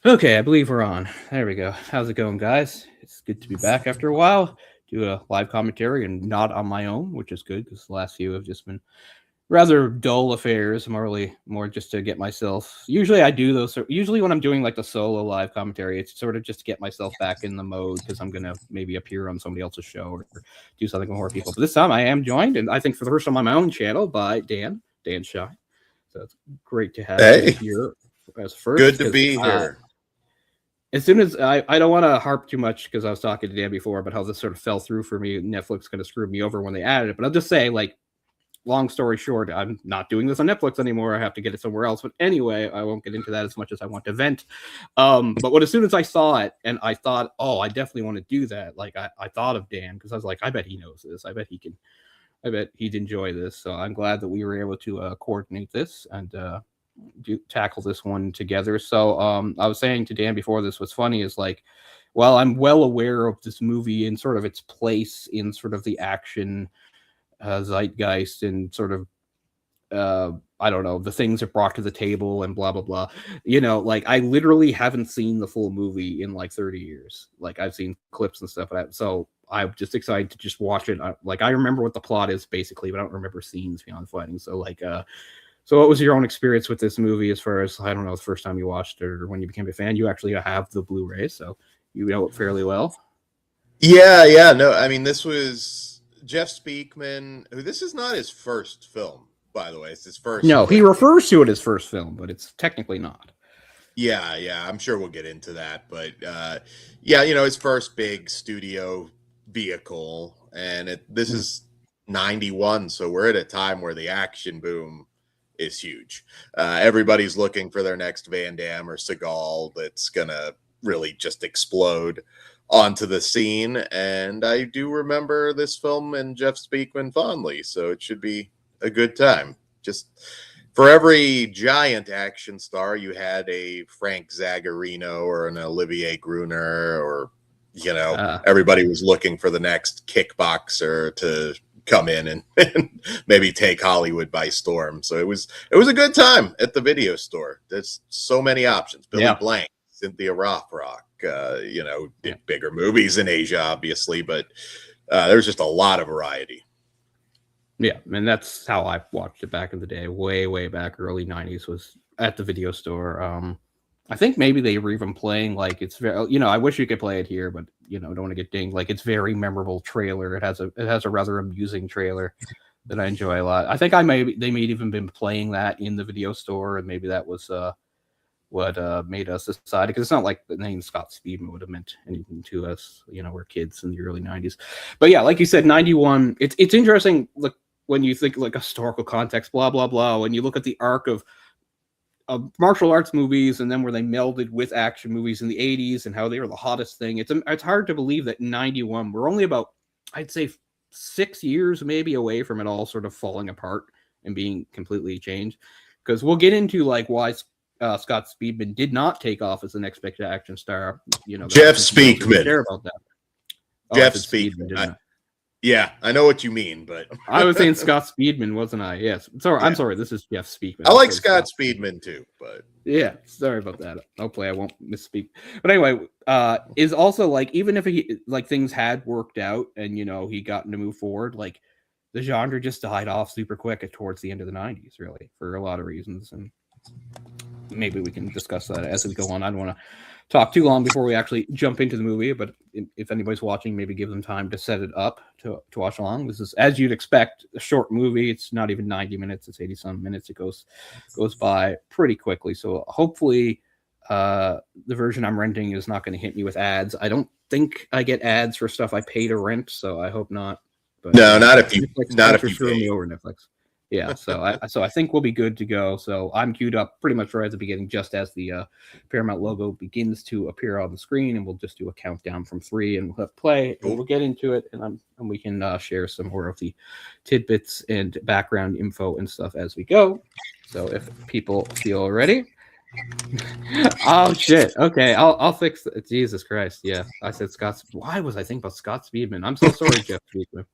Okay, I believe we're on. There we go. How's it going, guys? It's good to be back after a while. Do a live commentary and not on my own, which is good because the last few have just been rather dull affairs. More just to get myself. Usually, I do those. Usually, when I'm doing like the solo live commentary, it's sort of just to get myself back in the mode because I'm gonna maybe appear on somebody else's show or do something with more people. But this time, I am joined, and I think for the first time on my own channel by Dan Shy. So it's great to have him Hey, here as first. good to be here. As soon as I don't want to harp too much because I was talking to Dan before about how this sort of fell through for me. Netflix kind of screwed me over when they added it. But I'll just say, like, long story short, I'm not doing this on Netflix anymore. I have to get it somewhere else. But anyway, I won't get into that as much as I want to vent. But as soon as I saw it and I thought, oh, I definitely want to do that. Like I thought of Dan because I was like, I bet he knows this. I bet he can. I bet he'd enjoy this. So I'm glad that we were able to coordinate this and tackle this one together. So I was saying to Dan before this, what's funny is like, well, I'm well aware of this movie and sort of its place in sort of the action zeitgeist and sort of I don't know, the things it brought to the table and blah blah blah. You know, like I literally haven't seen the full movie in like 30 years. Like I've seen clips and stuff, so I'm just excited to just watch it. Like I remember what the plot is basically, but I don't remember scenes beyond fighting. So like so what was your own experience with this movie as far as, I don't know, the first time you watched it or when you became a fan? You actually have the Blu-ray, so you know it fairly well. Yeah. No, I mean, this was Jeff Speakman, who this is not his first film, by the way. It's his first. No, he refers to it as first film, but it's technically not. Yeah. I'm sure we'll get into that. But yeah, his first big studio vehicle. And this is 91, so we're at a time where the action boom is huge. Everybody's looking for their next Van Damme or Seagal that's gonna really just explode onto the scene. And I do remember this film and Jeff Speakman fondly, so it should be a good time. Just for every giant action star, you had a Frank Zagarino or an Olivier Gruner, or everybody was looking for the next kickboxer to come in and maybe take Hollywood by storm. So it was a good time at the video store. There's so many options. Billy Blank, Cynthia Rothrock, did bigger movies in Asia, obviously, but there's just a lot of variety. Yeah, and that's how I watched it back in the day, way back, early 90s, was at the video store. I think maybe they were even playing, like, it's very, I wish you could play it here, but don't want to get dinged. Like, it's very memorable trailer. It has a rather amusing trailer that I enjoy a lot. I think they may even been playing that in the video store, and maybe that was what made us decide, because it's not like the name Scott Speedman would have meant anything to us. We're kids in the early 90s. But yeah, like you said, 91. It's interesting. Look, when you think like historical context, blah blah blah. When you look at the arc of martial arts movies, and then where they melded with action movies in the 80s and how they were the hottest thing. It's hard to believe that in 91, we're only about, I'd say, 6 years maybe away from it all sort of falling apart and being completely changed. Because we'll get into like why Scott Speedman did not take off as the next big action star. Jeff Speakman. Care about that. Jeff Speakman. Yeah, I know what you mean, but I was saying Scott Speedman, wasn't I? Yes. Sorry, yeah. I'm sorry. This is Jeff Speakman. I like Scott Speedman too, but yeah, sorry about that. Hopefully, I won't misspeak. But anyway, is also like, even if he like things had worked out and he gotten to move forward, like the genre just died off super quick towards the end of the 90s, really, for a lot of reasons, and maybe we can discuss that as we go on. I don't want to talk too long before we actually jump into the movie, but if anybody's watching, maybe give them time to set it up to watch along. This is, as you'd expect, a short movie. It's not even 90 minutes. It's 80-some minutes. It goes by pretty quickly. So hopefully the version I'm renting is not going to hit me with ads. I don't think I get ads for stuff I pay to rent, so I hope not. But no, not if you screw me over, Netflix. Yeah, so I think we'll be good to go. So I'm queued up pretty much right at the beginning, just as the Paramount logo begins to appear on the screen, and we'll just do a countdown from 3, and we'll hit play, and we'll get into it, and we can share some more of the tidbits and background info and stuff as we go. So if people feel ready, Oh shit. Okay, I'll fix it. Jesus Christ. Yeah, I said Scott. Why was I thinking about Scott Speedman? I'm so sorry, Jeff Speedman.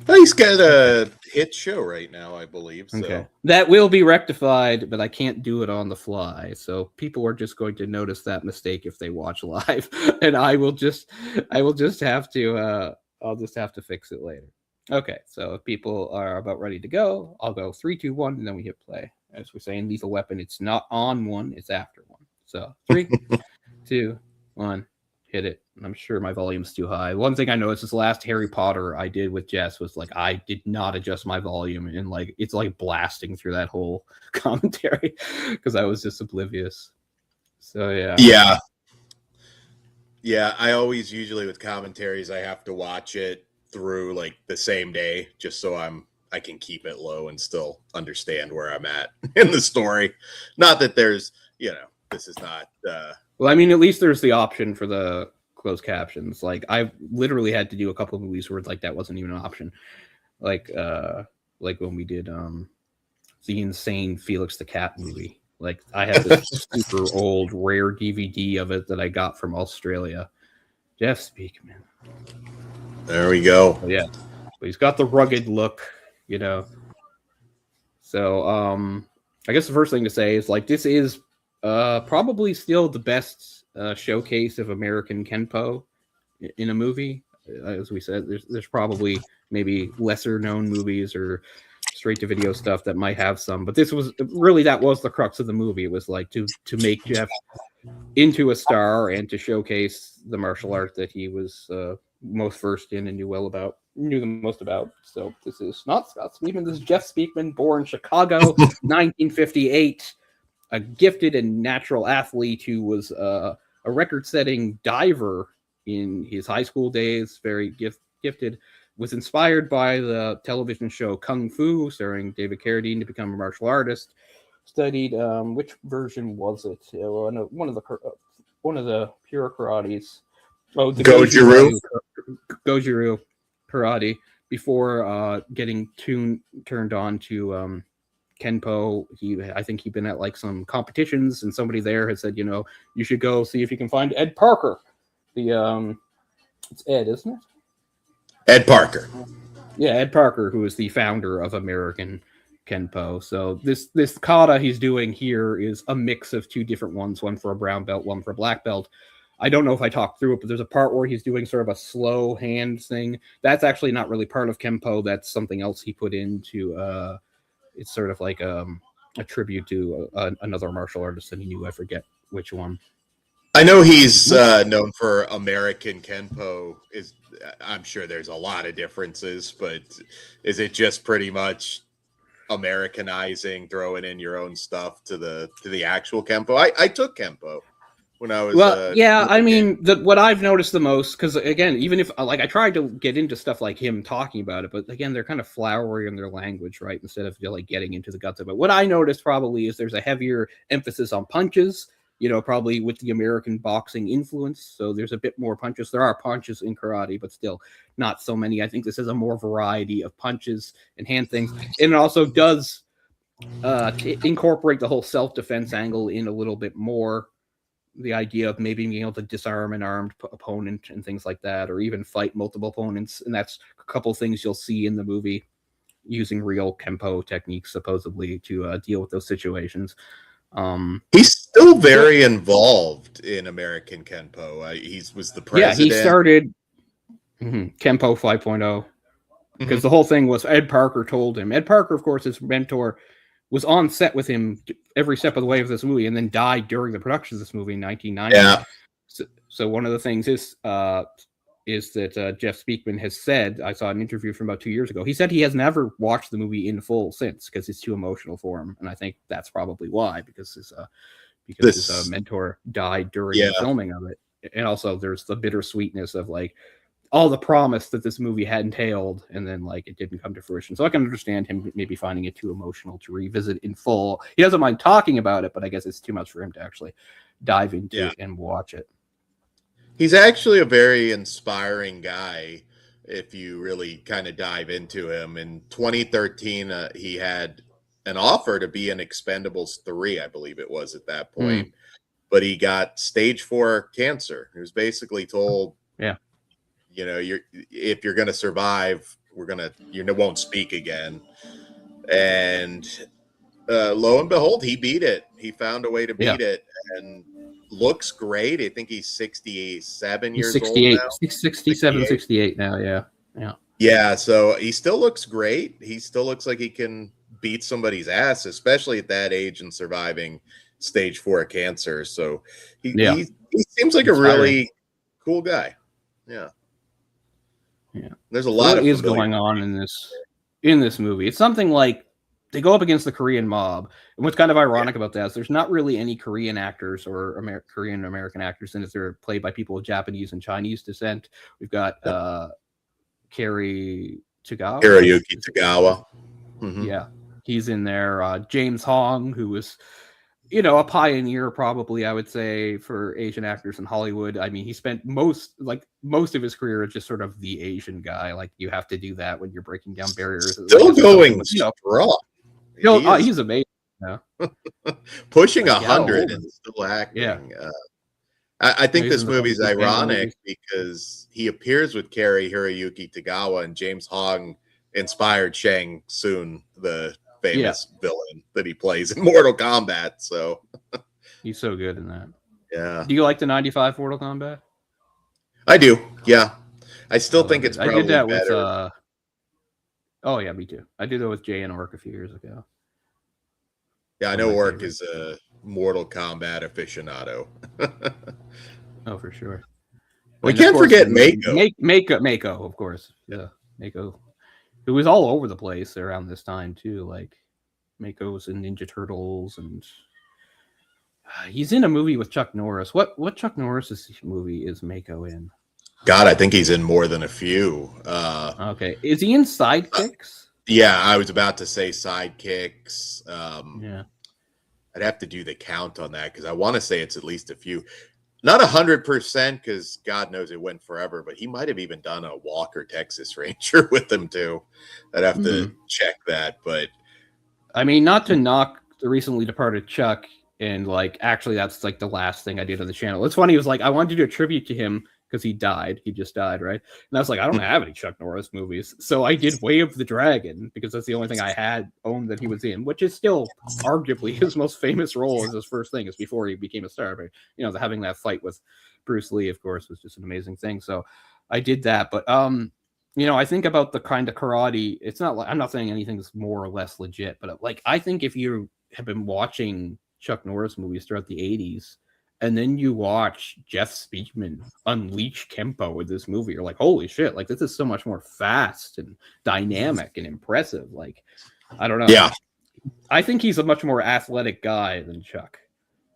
Well, he's got a hit show right now, I believe. So Okay, that will be rectified, but I can't do it on the fly. So people are just going to notice that mistake if they watch live, and I will just have to. I'll just have to fix it later. Okay, so if people are about ready to go, I'll go 3, 2, 1, and then we hit play. As we say in Lethal Weapon, it's not on one, it's after one. So 3, 2, 1, hit it. I'm sure my volume's too high. One thing I noticed this last Harry Potter I did with Jess was like I did not adjust my volume, and like it's like blasting through that whole commentary because I was just oblivious. So yeah. I always usually with commentaries I have to watch it through like the same day just so I can keep it low and still understand where I'm at in the story. Not that there's this is not. Well, I mean, at least there's the option for the closed captions. Like I literally had to do a couple of movies where like that wasn't even an option. Like when we did the insane Felix the Cat movie. Like I had this super old rare DVD of it that I got from Australia. Jeff Speakman. There we go. But yeah, but he's got the rugged look, So I guess the first thing to say is like this is probably still the best showcase of American Kenpo in a movie. As we said, there's probably maybe lesser known movies or straight to video stuff that might have some, but this was really that was the crux of the movie. It was like to make Jeff into a star and to showcase the martial art that he was most versed in and knew the most about. So this is not Scott Speakman. This is Jeff Speakman, born Chicago, 1958. A gifted and natural athlete who was a record-setting diver in his high school days, very gifted, was inspired by the television show Kung Fu, starring David Carradine, to become a martial artist. Studied which version was it? One of the pure karates. Oh, the Goju karate before getting turned on to Kenpo. I think he'd been at like some competitions, and somebody there had said, you should go see if you can find Ed Parker. It's Ed, isn't it? Ed Parker. Yeah, Ed Parker, who is the founder of American Kenpo. So this kata he's doing here is a mix of two different ones, one for a brown belt, one for a black belt. I don't know if I talked through it, but there's a part where he's doing sort of a slow hand thing. That's actually not really part of Kenpo. That's something else he put into. It's sort of like a tribute to another martial artist that he knew. I forget which one. I know he's known for American Kenpo. I'm sure there's a lot of differences, but is it just pretty much Americanizing, throwing in your own stuff to the actual Kenpo? I took Kenpo when I was. I mean, what I've noticed the most, because again, even if like I tried to get into stuff like him talking about it, but again, they're kind of flowery in their language, right? Instead of like getting into the guts of it. What I noticed probably is there's a heavier emphasis on punches. Probably with the American boxing influence. So there's a bit more punches. There are punches in karate, but still not so many. I think this is a more variety of punches and hand things. And it also does incorporate the whole self-defense angle in a little bit more. The idea of maybe being able to disarm an armed opponent and things like that, or even fight multiple opponents. And that's a couple things you'll see in the movie using real Kenpo techniques, supposedly, to deal with those situations. He's still very involved in American Kenpo. He was the president. Yeah, he started Kenpo 5.0 because the whole thing was Ed Parker told him. Ed Parker, of course, his mentor, was on set with him every step of the way of this movie and then died during the production of this movie in 1990. Yeah. So one of the things is that Jeff Speakman has said, I saw an interview from about 2 years ago, he said he has never watched the movie in full since because it's too emotional for him. And I think that's probably why, because his mentor died during the filming of it. And also there's the bittersweetness of like all the promise that this movie had entailed, and then like it didn't come to fruition. So I can understand him maybe finding it too emotional to revisit in full. He doesn't mind talking about it, but I guess it's too much for him to actually dive into it and watch it. He's actually a very inspiring guy if you really kind of dive into him. In 2013, he had an offer to be in Expendables 3, I believe it was at that point. Mm. But he got stage 4 cancer. He was basically told, Yeah. you know, if you're going to survive, you won't speak again. And lo and behold, he beat it. He found a way to beat it, and looks great. I think he's 67 He's years old 68, now. 67, 68 now. Yeah. Yeah. Yeah, so he still looks great. He still looks like he can beat somebody's ass, especially at that age and surviving stage 4 cancer. So he seems like a really cool guy. Yeah. Yeah. There's a lot what of is going on in this movie. It's something like they go up against the Korean mob. And what's kind of ironic about that is there's not really any Korean actors or Korean American actors in it. They're played by people of Japanese and Chinese descent. We've got Hiroyuki Tagawa. Mm-hmm. Yeah, he's in there. James Hong, who was, a pioneer, probably, I would say, for Asian actors in Hollywood. I mean, he spent most of his career as just sort of the Asian guy. Like, you have to do that when you're breaking down barriers. Still going strong. He's amazing. Yeah. Pushing 100 and still acting. Yeah. I think this movie's ironic because he appears with Hiroyuki Tagawa, and James Hong inspired Shang Tsung, the famous villain that he plays in Mortal Kombat. So he's so good in that. Yeah. Do you like the 95 Mortal Kombat? I do. Yeah. I still think it's probably I did that better. With oh yeah, me too. I did that with Jay and Orc a few years ago. Yeah, I know Orc is a Mortal Kombat aficionado. Oh, for sure. We can't forget Mako. Mako, of course. Yeah, Mako. Who was all over the place around this time too. Like Mako's in Ninja Turtles, and he's in a movie with Chuck Norris. What Chuck Norris's movie is Mako in? God, I think he's in more than a few. Okay, is he in Sidekicks? Yeah, I was about to say Sidekicks. Yeah, I'd have to do the count on that because I want to say it's at least a few. Not 100% because God knows it went forever, but he might have even done a Walker Texas Ranger with him too. I'd have to check that. But I mean, not to knock the recently departed Chuck, and actually that's the last thing I did on the channel. It's funny, it was I wanted to do a tribute to him because he died. He just died, right? And I was I don't have any Chuck Norris movies. So I did Way of the Dragon because that's the only thing I had owned that he was in, which is still arguably his most famous role as his first thing, is before he became a star. But, having that fight with Bruce Lee, of course, was just an amazing thing. So I did that. But, I think about the kind of karate. It's not I'm not saying anything's more or less legit, but I think if you have been watching Chuck Norris movies throughout the 80s, and then you watch Jeff Speakman unleash Kenpo with this movie, you're holy shit, this is so much more fast and dynamic and impressive. I don't know. Yeah. I think he's a much more athletic guy than Chuck,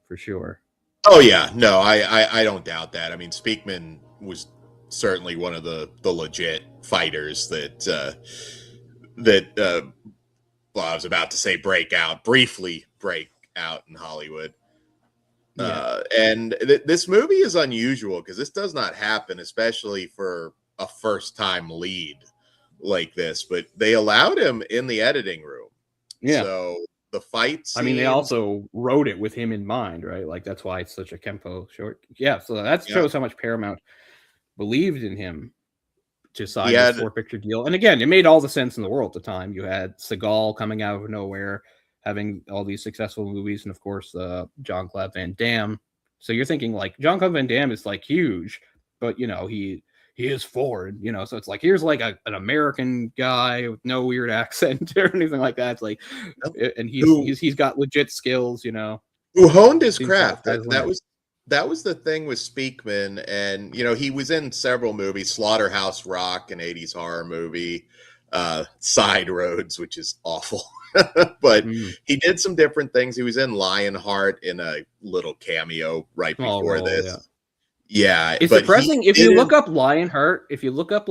for sure. Oh, yeah. No, I don't doubt that. I mean, Speakman was certainly one of the legit fighters that I was about to say briefly break out in Hollywood. Yeah. And this movie is unusual because this does not happen, especially for a first-time lead like this. But they allowed him in the editing room. Yeah. So the fight scenes, I mean, they also wrote it with him in mind, right? That's why it's such a Kenpo short. Yeah. So that shows how much Paramount believed in him to sign a 4-picture deal. And again, it made all the sense in the world at the time. You had Seagal coming out of nowhere, having all these successful movies, and of course, Jean-Claude Van Damme. So you're thinking Jean-Claude Van Damme is huge, but he is foreign, so it's here's an American guy with no weird accent or anything like that. It's and he's got legit skills, who honed his craft. That was the thing with Speakman, and he was in several movies, Slaughterhouse Rock, an 80s horror movie, Side Roads, which is awful. But he did some different things. He was in Lionheart in a little cameo right before this. Yeah. It's depressing. If you look up Lionheart, if you look up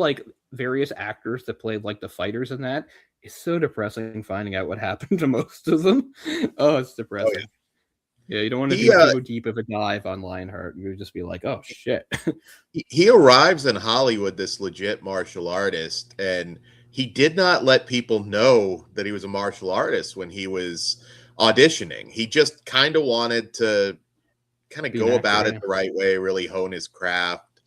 various actors that played the fighters in that, it's so depressing finding out what happened to most of them. Oh, it's depressing. Oh, yeah, you don't want to do too deep of a dive on Lionheart. You would just be oh shit. He arrives in Hollywood, this legit martial artist, and he did not let people know that he was a martial artist when he was auditioning. He just kind of wanted to kind of Be an go actor, about it yeah. the right way, really hone his craft.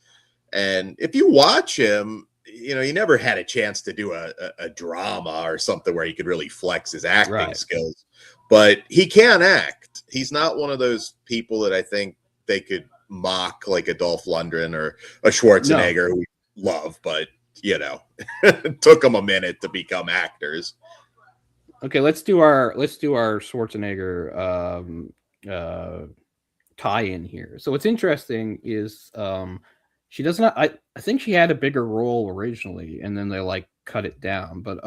And if you watch him, he never had a chance to do a drama or something where he could really flex his acting Right. skills. But he can act. He's not one of those people that I think they could mock like a Dolph Lundgren or a No. Schwarzenegger who we love, but it took them a minute to become actors. Okay, let's do our Schwarzenegger tie-in here. So what's interesting is she does not. I think she had a bigger role originally, and then they like cut it down. But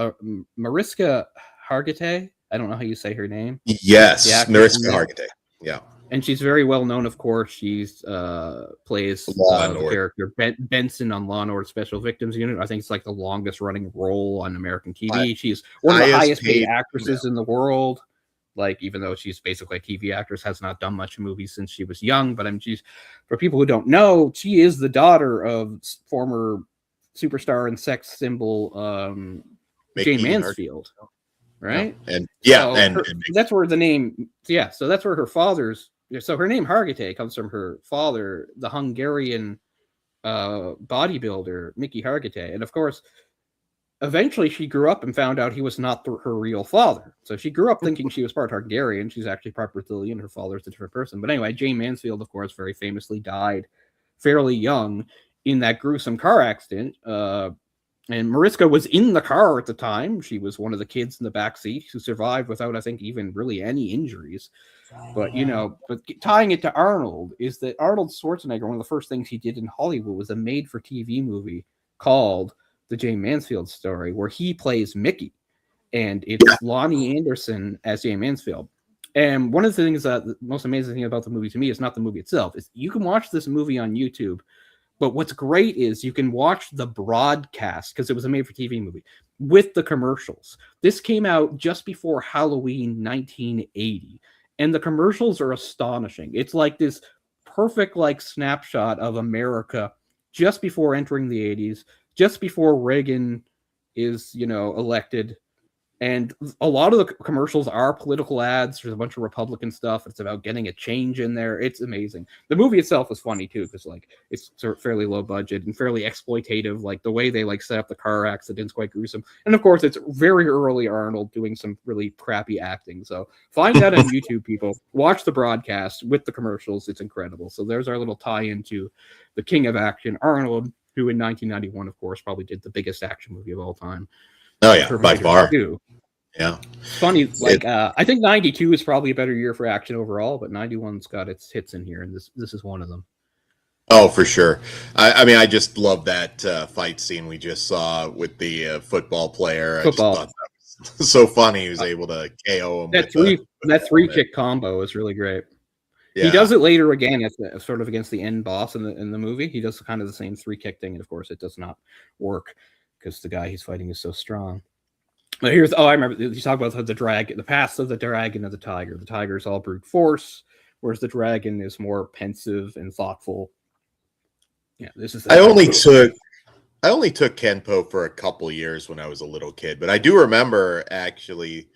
Mariska Hargitay, I don't know how you say her name. The Yes, actress in Mariska that, Hargitay. Yeah, and she's very well known. Of course, she's plays Law and the Order. character Benson on Law and Order Special Victims Unit. I think it's like the longest running role on American TV. She's one of the highest paid actresses in the world. Like, even though she's basically a TV actress, has not done much in movies since she was young. But I mean, she's, for people who don't know, she is the daughter of former superstar and sex symbol Jane Mansfield, right? Yeah. And that's where the name, yeah. So that's where her father's. So her name Hargitay comes from her father, the Hungarian bodybuilder Mickey Hargitay, and of course, eventually she grew up and found out he was not her real father. So she grew up thinking she was part Hungarian. She's actually part Brazilian. Her father's a different person. But anyway, Jane Mansfield, of course, very famously died fairly young in that gruesome car accident. And Mariska was in the car at the time. She was one of the kids in the back seat who survived without, I think, even really any injuries. But but tying it to Arnold is that Arnold Schwarzenegger, one of the first things he did in Hollywood was a made-for-TV movie called The Jane Mansfield Story, where he plays Mickey, and it's Lonnie Anderson as Jane Mansfield. And one of the things that the most amazing thing about the movie to me is not the movie itself. Is you can watch this movie on YouTube, but what's great is you can watch the broadcast, because it was a made-for-TV movie, with the commercials. This came out just before Halloween 1980, and the commercials are astonishing. It's like this perfect like snapshot of America just before entering the 80s, just before Reagan is, elected. And a lot of the commercials are political ads. There's a bunch of Republican stuff. It's about getting a change in there. It's amazing. The movie itself is funny too, because like it's sort of fairly low budget and fairly exploitative. Like the way they like set up the car accident's quite gruesome. And of course, it's very early Arnold doing some really crappy acting. So find that on YouTube, people. Watch the broadcast with the commercials. It's incredible. So there's our little tie-in to the king of action, Arnold, who in 1991, of course, probably did the biggest action movie of all time. Oh yeah, by far. Yeah, it's funny. Like I think 92 is probably a better year for action overall, but 91's got its hits in here, and this is one of them. Oh, for sure. I mean, I just love that fight scene we just saw with the football player. Football. I just thought that was so funny. He was able to KO him. That three kick combo is really great. Yeah. He does it later again, sort of against the end boss in the movie. He does kind of the same 3 kick thing, and of course, it does not work because the guy he's fighting is so strong. But I remember you talk about the dragon, the past of the dragon and the tiger. The tiger is all brute force, whereas the dragon is more pensive and thoughtful. Yeah, this is. I only took Kenpo for a couple years when I was a little kid, but I do remember actually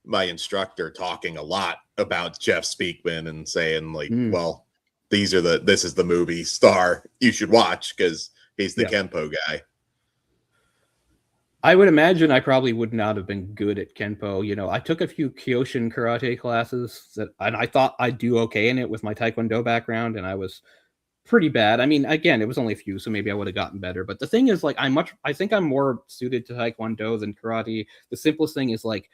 my instructor talking a lot about Jeff Speakman and saying like, well, this is the movie star you should watch because he's the Kenpo guy. I would imagine I probably would not have been good at Kenpo. I took a few Kyoshin karate classes and I thought I'd do okay in it with my Taekwondo background, and I was pretty bad. I mean, again, it was only a few, so maybe I would have gotten better. But the thing is, like, I think I'm more suited to Taekwondo than karate. The simplest thing is like,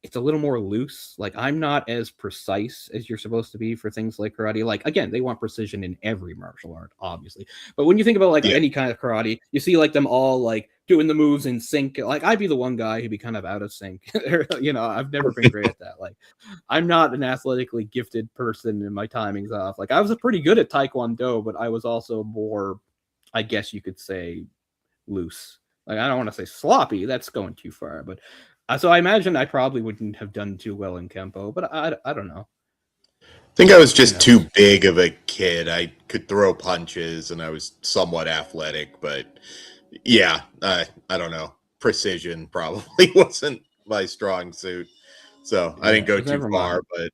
it's a little more loose. Like, I'm not as precise as you're supposed to be for things like karate. Like, again, they want precision in every martial art, obviously. But when you think about like any kind of karate, you see like them all like doing the moves in sync. Like, I'd be the one guy who'd be kind of out of sync. I've never been great at that. Like, I'm not an athletically gifted person and my timing's off. Like, I was pretty good at Taekwondo, but I was also more, I guess you could say, loose. Like, I don't want to say sloppy. That's going too far, but so I imagine I probably wouldn't have done too well in Kenpo, but I don't know. I think I was just too big of a kid. I could throw punches and I was somewhat athletic, but yeah, I don't know. precision probably wasn't my strong suit. So I didn't go too far, but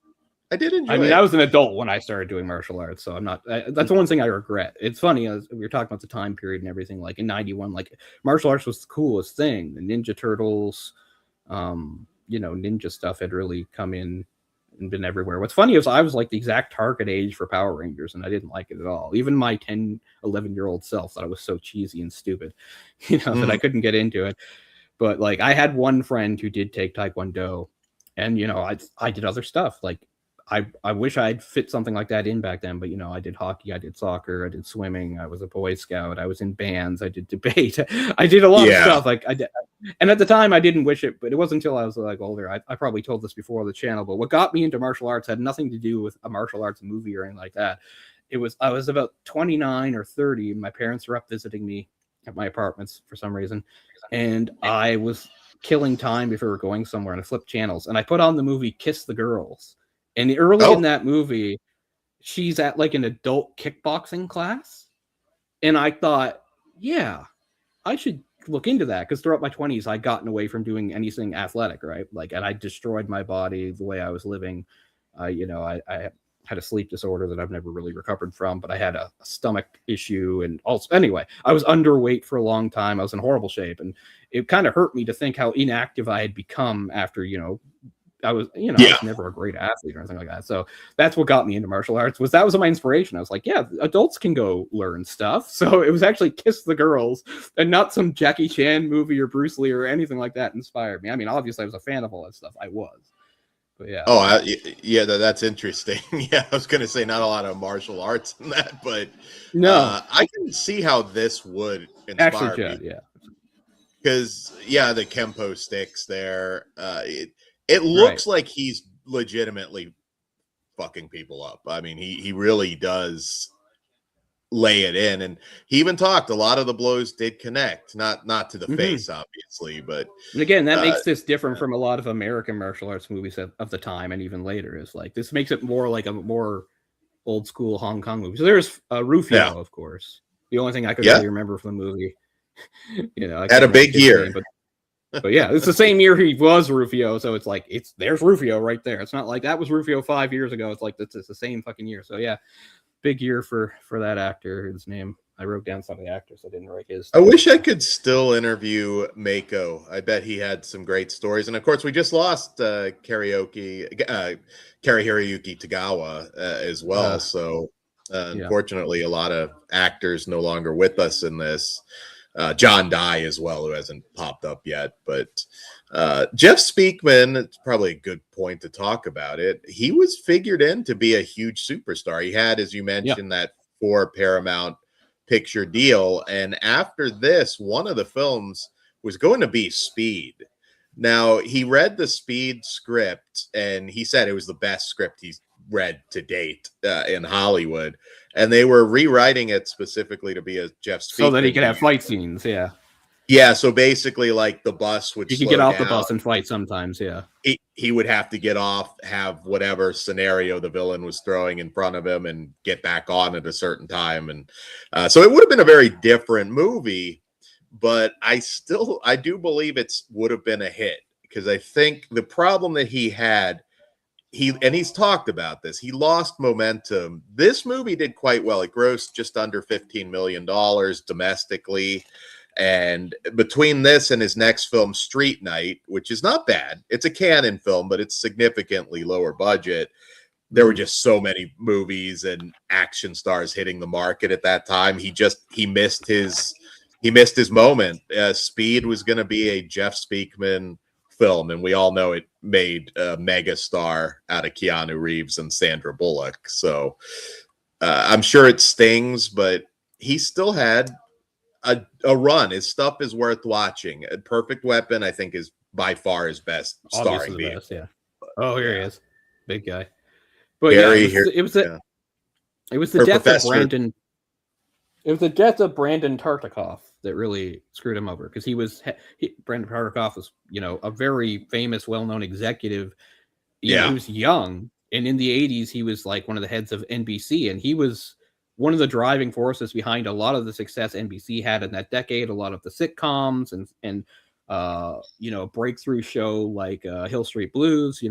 I did enjoy I mean, it. I was an adult when I started doing martial arts, so I'm not. That's one thing I regret. It's funny, as we were talking about the time period and everything. Like in '91, like martial arts was the coolest thing. The Ninja Turtles, ninja stuff had really come in and been everywhere. What's funny is I was like the exact target age for Power Rangers, and I didn't like it at all. Even my 10, 11-year-old self thought it was so cheesy and stupid, that I couldn't get into it. But like, I had one friend who did take Taekwondo, and I did other stuff. Like, I wish I'd fit something like that in back then, but I did hockey, I did soccer, I did swimming, I was a Boy Scout, I was in bands, I did debate, I did a lot of stuff. Like I did, and at the time I didn't wish it, but it wasn't until I was like older. I probably told this before on the channel, but what got me into martial arts had nothing to do with a martial arts movie or anything like that. I was about 29 or 30. My parents were up visiting me at my apartments for some reason, and I was killing time before we were going somewhere, and I flipped channels, and I put on the movie Kiss the Girls. And early in that movie, she's at like an adult kickboxing class. And I thought, yeah, I should look into that, because throughout my 20s, I'd gotten away from doing anything athletic, right? Like, and I destroyed my body the way I was living. I had a sleep disorder that I've never really recovered from, but I had a stomach issue. And also, anyway, I was underweight for a long time. I was in horrible shape. And it kind of hurt me to think how inactive I had become after, I was, I was never a great athlete or anything like that. So that's what got me into martial arts. That was my inspiration. I was like, yeah, adults can go learn stuff. So it was actually Kiss the Girls, and not some Jackie Chan movie or Bruce Lee or anything like that inspired me. I mean, obviously I was a fan of all that stuff. I was, but yeah. Oh, that's interesting. Yeah, I was going to say not a lot of martial arts in that, but no, I can see how this would inspire me. Yeah. Because the Kenpo sticks there. It looks like he's legitimately fucking people up. I mean, he really does lay it in, and he even talked. A lot of the blows did connect, not to the face, obviously, but. And again, that makes this different from a lot of American martial arts movies of the time, and even later. Is like, this makes it more like a more old school Hong Kong movie. So there's Rufio, of course. The only thing I could really remember from the movie. I had a big year. Name, but yeah, it's the same year he was Rufio, so it's like there's Rufio right there. It's not like that was Rufio 5 years ago. It's like it's the same fucking year. So yeah, big year for that actor. His name, I wrote down some of the actors. I didn't write his. I wish I could still interview Mako. I bet he had some great stories. And of course, we just lost Kari Hiroyuki Tagawa as well. So unfortunately, a lot of actors no longer with us in this. John Dye as well, who hasn't popped up yet. But Jeff Speakman, it's probably a good point to talk about it. He was figured in to be a huge superstar. He had, as you mentioned, that 4 Paramount picture deal. And after this, one of the films was going to be Speed. Now, he read the Speed script, and he said it was the best script he's read to date in Hollywood. And they were rewriting it specifically to be a Jeff Speakman. So that he could have fight scenes, yeah. Yeah, so basically, like, the bus would you could get off the bus and fight sometimes, yeah. He would have to get off, have whatever scenario the villain was throwing in front of him, and get back on at a certain time. And so it would have been a very different movie, but I do believe it would have been a hit, because I think the problem that he had, he's talked about this, he lost momentum. This movie did quite well. It grossed just under $15 million domestically. And between this and his next film, Street Night, which is not bad, it's a Canon film, but it's significantly lower budget. There were just so many movies and action stars hitting the market at that time. He missed his moment. Speed was going to be a Jeff Speakman film, and we all know it made a mega star out of Keanu Reeves and Sandra Bullock. So I'm sure it stings, but he still had a run. His stuff is worth watching. A Perfect Weapon, I think, is by far his best starring vehicle. Yeah. Oh, here he is, big guy. But it was the death of Brandon. It was the death of Brandon Tartikoff that really screwed him over, because Brandon Tartikoff was, a very famous, well-known executive. He was young, and in the 80s, he was like one of the heads of NBC, and he was one of the driving forces behind a lot of the success NBC had in that decade, a lot of the sitcoms, and breakthrough show like Hill Street Blues.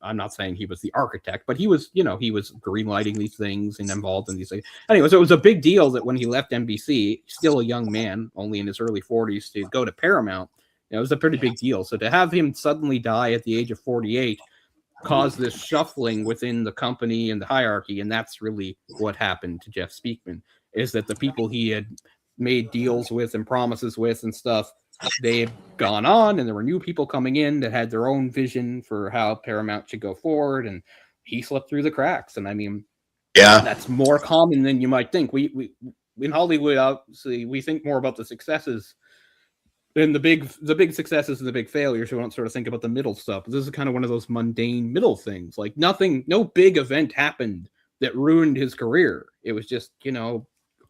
I'm not saying he was the architect, but he was greenlighting these things and involved in these things. Anyway, so it was a big deal that when he left NBC, still a young man, only in his early 40s, to go to Paramount, it was a pretty big deal. So to have him suddenly die at the age of 48 caused this shuffling within the company and the hierarchy, and that's really what happened to Jeff Speakman, is that the people he had made deals with and promises with and stuff, they had gone on, and there were new people coming in that had their own vision for how Paramount should go forward, and he slipped through the cracks. And I mean, that's more common than you might think. We in Hollywood, obviously, we think more about the successes than the big successes and the big failures. We don't sort of think about the middle stuff. But this is kind of one of those mundane middle things. Like no big event happened that ruined his career. It was just,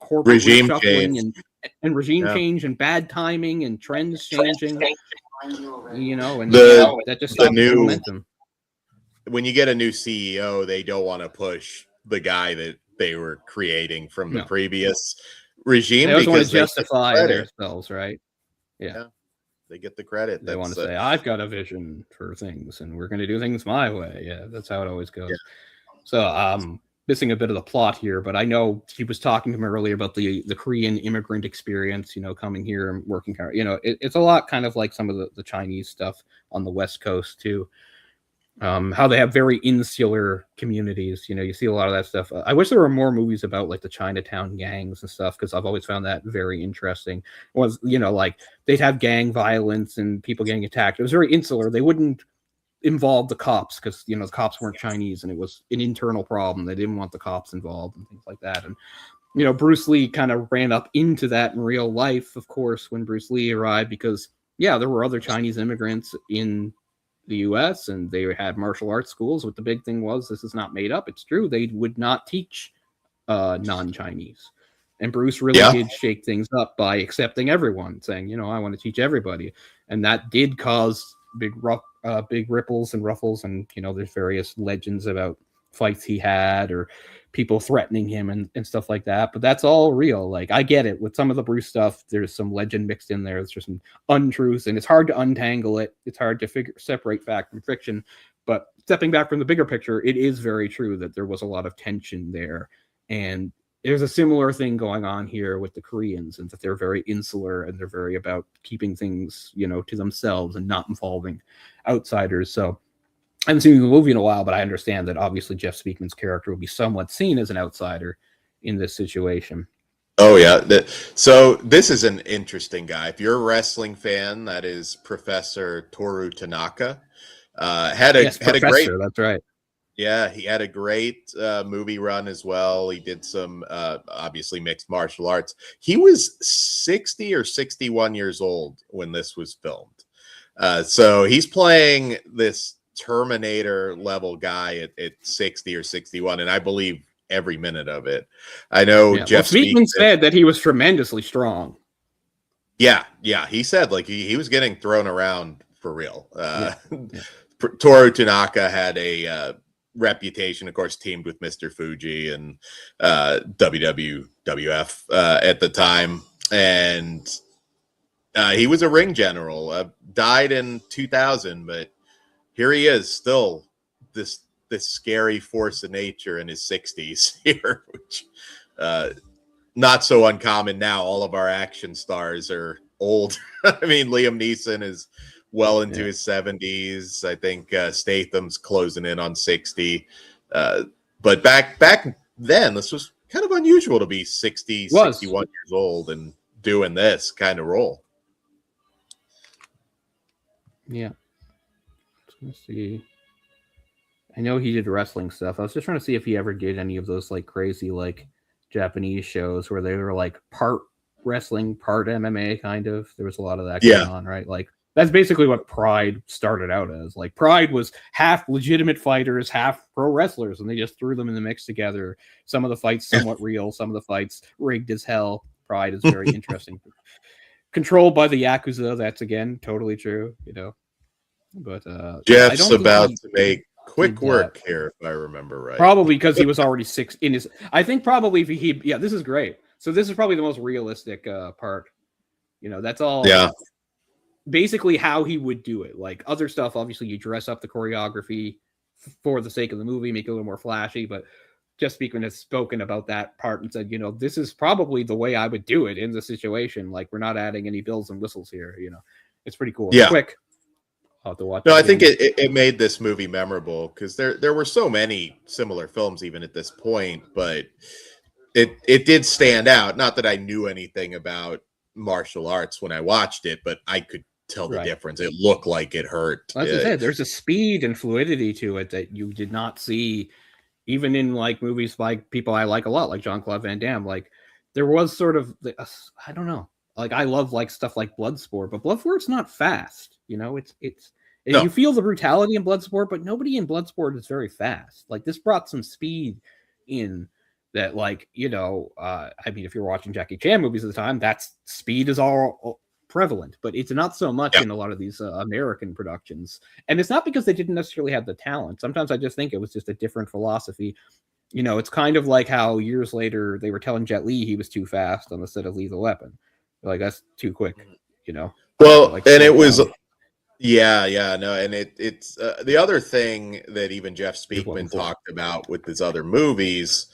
corporate regime reshuffling change. and regime change and bad timing and trends changing. And that just stopped the momentum. When you get a new CEO, they don't want to push the guy that they were creating from the previous regime. They always want to justify themselves, right? Yeah. They get the credit. They want to say, I've got a vision for things and we're going to do things my way. Yeah, that's how it always goes. Yeah. So missing a bit of the plot here, but I know he was talking to me earlier about the Korean immigrant experience, coming here and working hard. It's a lot kind of like some of the Chinese stuff on the West Coast too. How they have very insular communities. You see a lot of that stuff. I wish there were more movies about like the Chinatown gangs and stuff, because I've always found that very interesting. Like they'd have gang violence and people getting attacked. It was very insular. They wouldn't involve the cops because the cops weren't Chinese and it was an internal problem. They didn't want the cops involved and things like that. And Bruce Lee kind of ran up into that in real life, of course, when Bruce Lee arrived, because there were other Chinese immigrants in the US and they had martial arts schools. What the big thing was, this is not made up, it's true, they would not teach non-Chinese. And Bruce really did shake things up by accepting everyone, saying, I want to teach everybody. And that did cause big ripples and ruffles. And, there's various legends about fights he had or people threatening him and stuff like that. But that's all real. Like, I get it. With some of the Bruce stuff, there's some legend mixed in there. There's just some untruths, and it's hard to untangle it. It's hard to separate fact from fiction. But stepping back from the bigger picture, it is very true that there was a lot of tension there. And there's a similar thing going on here with the Koreans, and that they're very insular and they're very about keeping things, to themselves and not involving outsiders. So I haven't seen the movie in a while, but I understand that obviously Jeff Speakman's character will be somewhat seen as an outsider in this situation. Oh, yeah. So this is an interesting guy. If you're a wrestling fan, that is Professor Toru Tanaka. Had a great. That's right. Yeah, he had a great movie run as well. He did some obviously mixed martial arts. He was 60 or 61 years old when this was filmed. So he's playing this Terminator level guy at 60 or 61, and I believe every minute of it. I know Jeff Speakman said that he was tremendously strong. Yeah, he said like he was getting thrown around for real. Toru Tanaka had a reputation, of course, teamed with Mr. Fuji and WWF at the time, and he was a ring general. Died in 2000, but here he is, still this scary force of nature in his 60s here, which not so uncommon now. All of our action stars are old. I mean, Liam Neeson is well into his 70s. I think Statham's closing in on 60. But back then, this was kind of unusual to be 61 years old and doing this kind of role. Yeah. Let's see. I know he did wrestling stuff. I was just trying to see if he ever did any of those like crazy like Japanese shows where they were like part wrestling, part MMA kind of. There was a lot of that going on, right? Like that's basically what Pride started out as. Like Pride was half legitimate fighters, half pro wrestlers, and they just threw them in the mix together. Some of the fights somewhat real, some of the fights rigged as hell. Pride is very interesting. Controlled by the Yakuza, that's again totally true, But Jeff's about to make quick work here, if I remember right. Probably because he was already six in his. I think probably if he. Yeah, this is great. So this is probably the most realistic part. That's all. Yeah. basically how he would do it. Like other stuff, obviously you dress up the choreography for the sake of the movie, make it a little more flashy, but Jeff Speakman has spoken about that part and said, this is probably the way I would do it in the situation. Like, we're not adding any bells and whistles here. It's pretty cool. Yeah. It's quick. I'll have to watch. No, I think it made this movie memorable because there were so many similar films even at this point, but it did stand out. Not that I knew anything about martial arts when I watched it, but I could tell the difference. It looked like it hurt. As I said, there's a speed and fluidity to it that you did not see even in like movies like people I like a lot, like Jean-Claude Van Damme. Like there was sort of, I don't know. Like I love like stuff like Bloodsport, but Bloodsport's not fast. No. You feel the brutality in Bloodsport, but nobody in Bloodsport is very fast. Like this brought some speed in that, like, I mean, if you're watching Jackie Chan movies at the time, that's speed is all prevalent, but it's not so much in a lot of these American productions. And it's not because they didn't necessarily have the talent. Sometimes I just think it was just a different philosophy. It's kind of like how years later they were telling Jet Li he was too fast on the set of Lethal Weapon. Like that's too quick, Well, like, and it was, no, and it's the other thing that even Jeff Speakman talked about with his other movies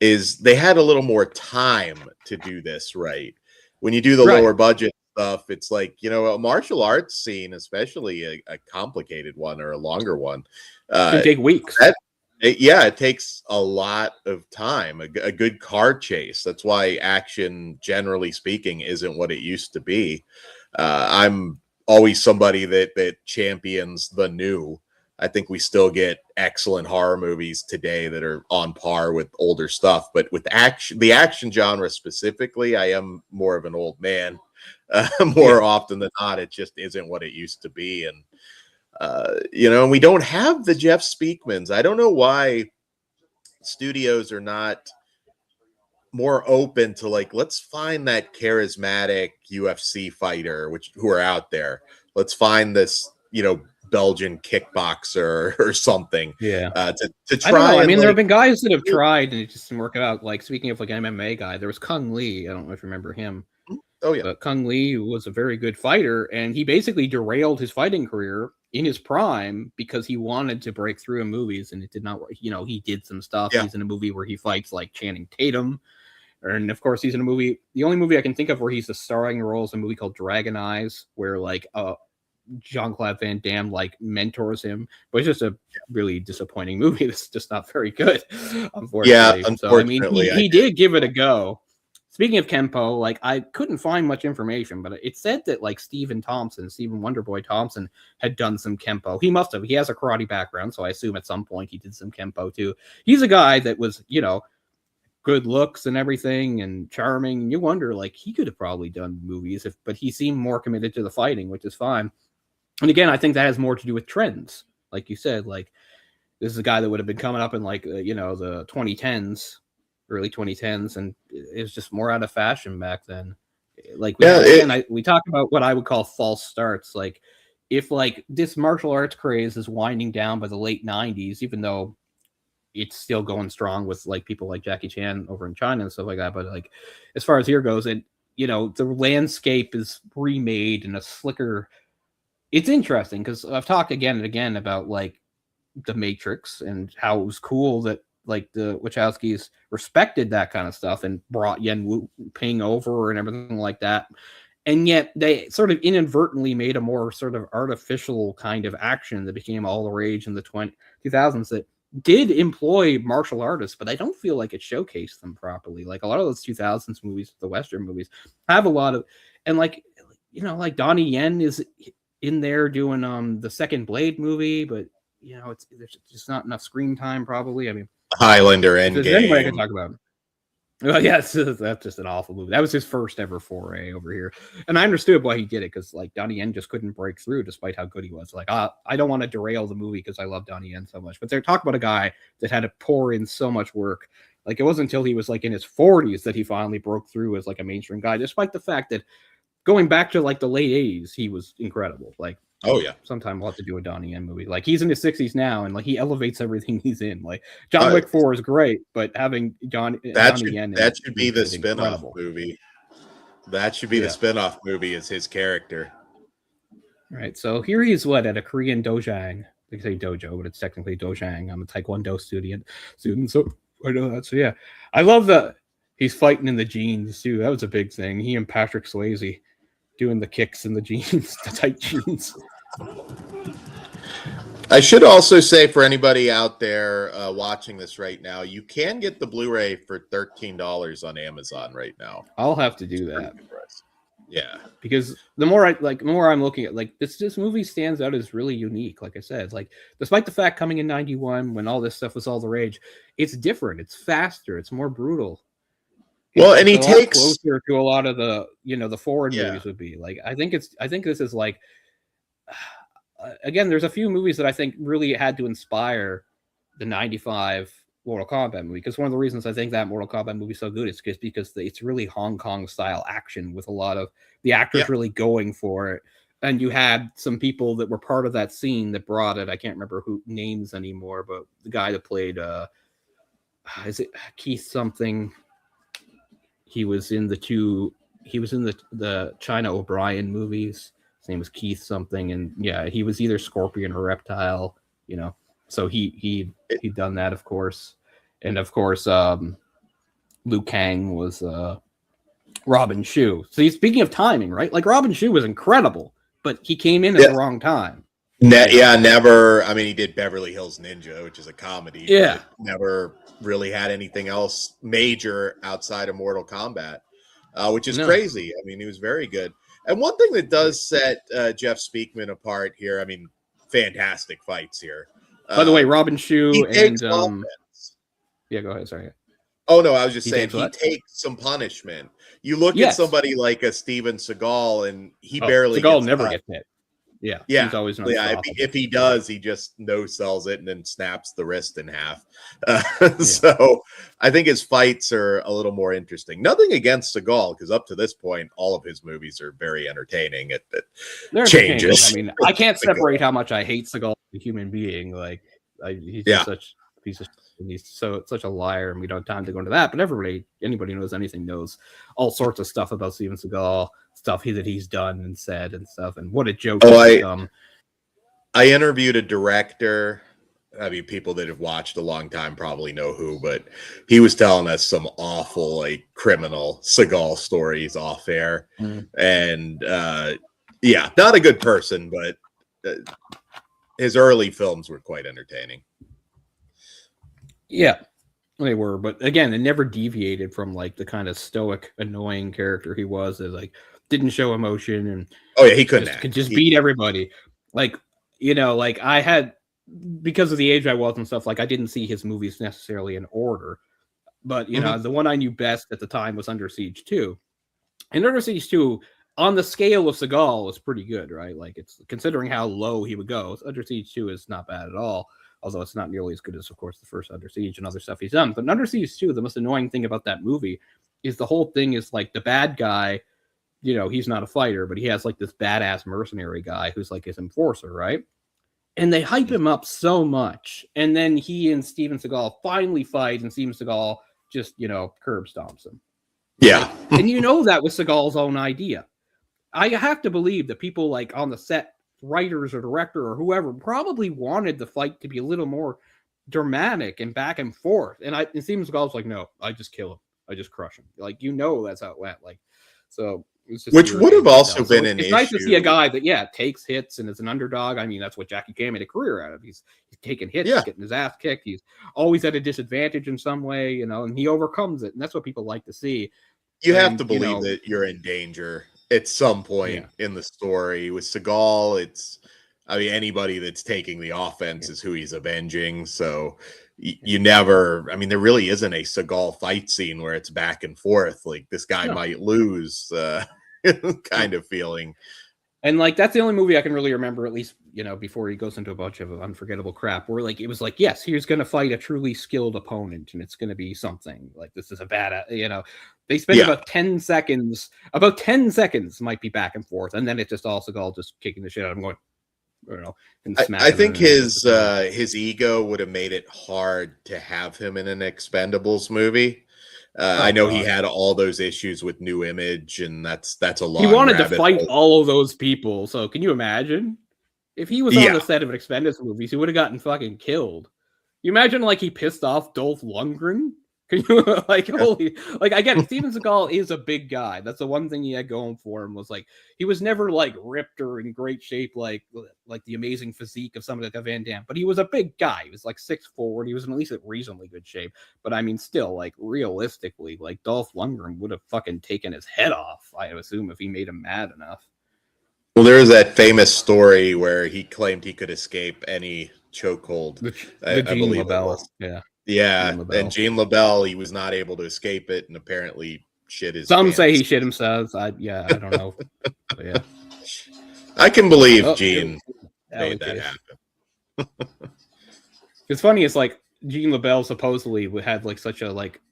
is they had a little more time to do this right. When you do the lower budget stuff, it's like, a martial arts scene, especially a complicated one or a longer one, it take weeks. It takes a lot of time. A good car chase. That's why action, generally speaking, isn't what it used to be. I'm always somebody that champions the new. I think we still get excellent horror movies today that are on par with older stuff. But with the action genre specifically, I am more of an old man. More often than not, it just isn't what it used to be. And, and we don't have the Jeff Speakmans. I don't know why studios are not more open to, like, let's find that charismatic UFC fighter, who are out there. Let's find this, Belgian kickboxer or something. Yeah. To try. I mean, there have been guys that have tried and it just didn't work out. Like, speaking of like an MMA guy, there was Kung Lee. I don't know if you remember him. Oh yeah. But Kung Lee was a very good fighter, and he basically derailed his fighting career in his prime because he wanted to break through in movies, and it did not work. He did some stuff. Yeah. He's in a movie where he fights like Channing Tatum. And of course, he's in a movie. The only movie I can think of where he's the starring role is a movie called Dragon Eyes, where like Jean-Claude Van Damme like mentors him, but it's just a really disappointing movie. It's just not very good, unfortunately. Yeah, unfortunately. So, I mean, he did give it a go. Speaking of Kenpo, like I couldn't find much information, but it said that like Stephen Wonderboy Thompson had done some Kenpo. He must have. He has a karate background, so I assume at some point he did some Kenpo too. He's a guy that was, good looks and everything and charming. And you wonder, like, he could have probably done movies, but he seemed more committed to the fighting, which is fine. And again, I think that has more to do with trends. Like you said, like this is a guy that would have been coming up in like, the 2010s, early 2010s. And it was just more out of fashion back then. Like, we talk about what I would call false starts. Like if like this martial arts craze is winding down by the late 90s, even though it's still going strong with like people like Jackie Chan over in China and stuff like that. But like, as far as here goes, the landscape is remade in a slicker. It's interesting because I've talked again and again about like the Matrix and how it was cool that like the Wachowskis respected that kind of stuff and brought Yen Wu Ping over and everything like that. And yet they sort of inadvertently made a more sort of artificial kind of action that became all the rage in the 2000s that did employ martial artists, but I don't feel like it showcased them properly. Like a lot of those 2000s movies, the Western movies, have a lot of, and like, like Donnie Yen is in there doing the second Blade movie, but there's just not enough screen time probably. I mean, Highlander Endgame. Anybody I can talk about. Well, yeah, that's just an awful movie. That was his first ever foray over here, and I understood why he did it because like Donnie Yen just couldn't break through despite how good he was. Like, I don't want to derail the movie because I love Donnie Yen so much, but they're talking about a guy that had to pour in so much work. Like, it wasn't until he was like in his 40s that he finally broke through as like a mainstream guy, despite the fact that going back to like the late 80s, he was incredible. Like, oh yeah, sometime we'll have to do a Donnie Yen movie. Like, he's in his 60s now, and like he elevates everything he's in. Like, John Wick 4 is great, but having Donnie Yen that should be the spin-off movie. That should be the spin-off movie is his character. Right. So here he's what at a Korean dojang. They say dojo, but it's technically dojang. I'm a Taekwondo student, so I know that. So yeah, I love that he's fighting in the jeans too. That was a big thing. He and Patrick Swayze doing the kicks in the jeans, the tight jeans. I should also say for anybody out there watching this right now, you can get the Blu-ray for $13 on Amazon right now. I'll have to do that. Yeah, because the more I'm looking at this movie stands out as really unique. Like I said, like despite the fact coming in '91 when all this stuff was all the rage, it's different. It's faster. It's more brutal. Well, and he a takes closer to a lot of the the foreign movies would be. Like I think this is like again, there's a few movies that I think really had to inspire the '95 Mortal Kombat movie, because one of the reasons I think that Mortal Kombat movie is so good is because it's really Hong Kong style action with a lot of the actors really going for it. And you had some people that were part of that scene that brought it. I can't remember who names anymore, but the guy that played is it Keith something? He was in the China O'Brien movies. His name was Keith something, and yeah, he was either Scorpion or Reptile, So he'd done that, of course. And of course, Liu Kang was Robin Shu. So speaking of timing, right? Like Robin Shu was incredible, but he came in at the wrong time. Never. I mean, he did Beverly Hills Ninja, which is a comedy. Yeah. Never really had anything else major outside of Mortal Kombat, which is crazy. I mean, he was very good. And one thing that does set Jeff Speakman apart here, I mean, fantastic fights here. By the way, Robin Shu and yeah, go ahead. Sorry. Oh no, I was just saying he takes some punishment. You look at somebody like a Steven Seagal, and he barely never gets hit. Yeah, he's always if he does, he just no sells it and then snaps the wrist in half. So I think his fights are a little more interesting. Nothing against Seagal, because up to this point, all of his movies are very entertaining. It changes. I mean, I can't separate how much I hate Seagal as a human being. Like he's just such a piece of shit. And he's such a liar, and we don't have time to go into that. But anybody knows anything knows all sorts of stuff about Steven Seagal, stuff that he's done and said and stuff, and what a joke he's become. I interviewed a director. I mean, people that have watched a long time probably know who, but he was telling us some awful, criminal Seagal stories off air. And not a good person, but his early films were quite entertaining. Yeah, they were, but again, it never deviated from the kind of stoic, annoying character he was. That didn't show emotion, and he couldn't could just beat everybody. I had, because of the age I was and stuff. I didn't see his movies necessarily in order, but the one I knew best at the time was Under Siege 2, and Under Siege 2 on the scale of Seagal was pretty good, right? It's considering how low he would go. Under Siege 2 is not bad at all. Although it's not nearly as good as, of course, the first Under Siege and other stuff he's done. But Under Siege 2, the most annoying thing about that movie is the whole thing is the bad guy, he's not a fighter, but he has this badass mercenary guy who's his enforcer, right? And they hype him up so much. And then he and Steven Seagal finally fight, and Steven Seagal just, curb stomps him. Yeah. And that was Seagal's own idea. I have to believe that people on the set, writers or director or whoever, probably wanted the fight to be a little more dramatic and back and forth. And it seems Seagal's no, I just kill him. I just crush him. That's how it went. So it's just, which would have also been an issue. It's nice to see a guy that takes hits and is an underdog. I mean, that's what Jackie Chan made a career out of. He's taking hits, he's getting his ass kicked. He's always at a disadvantage in some way, and he overcomes it. And that's what people like to see. You have to believe that you're in danger at some point in the story. With Seagal, anybody that's taking the offense is who he's avenging. So you never, there really isn't a Seagal fight scene where it's back and forth. This guy might lose kind of feeling. And that's the only movie I can really remember, at least, before he goes into a bunch of unforgettable crap, where it was yes, he's going to fight a truly skilled opponent, and it's going to be something this is a bad, they spend about 10 seconds, might be back and forth. And then it's just all Seagal just kicking the shit out of him, going, and I think his ego would have made it hard to have him in an Expendables movie. I know he God. had all those issues with New Image, and that's a long He wanted to rabbit fight hole. all of those people. So can you imagine? If he was on Yeah. the set of an Expendables movies, he would have gotten fucking killed. You imagine like he pissed off Dolph Lundgren? Can you like holy like I get it. Steven Seagal is a big guy. That's the one thing he had going for him was like he was never like ripped or in great shape like the amazing physique of somebody like a Van Damme, but he was a big guy. He was like 6'4". He was in at least at reasonably good shape. But I mean, still, like realistically, like Dolph Lundgren would have fucking taken his head off. I assume if he made him mad enough. Well, there was that famous story where he claimed he could escape any chokehold. The I Gene believe it LaBelle, was. yeah. Yeah, LaBelle. and Gene LaBelle, he was not able to escape it, and apparently shit his Some pants. say he shit himself. I don't know. But yeah, I can believe Gene made that happen. It's funny. It's like Gene LaBelle supposedly had like such a like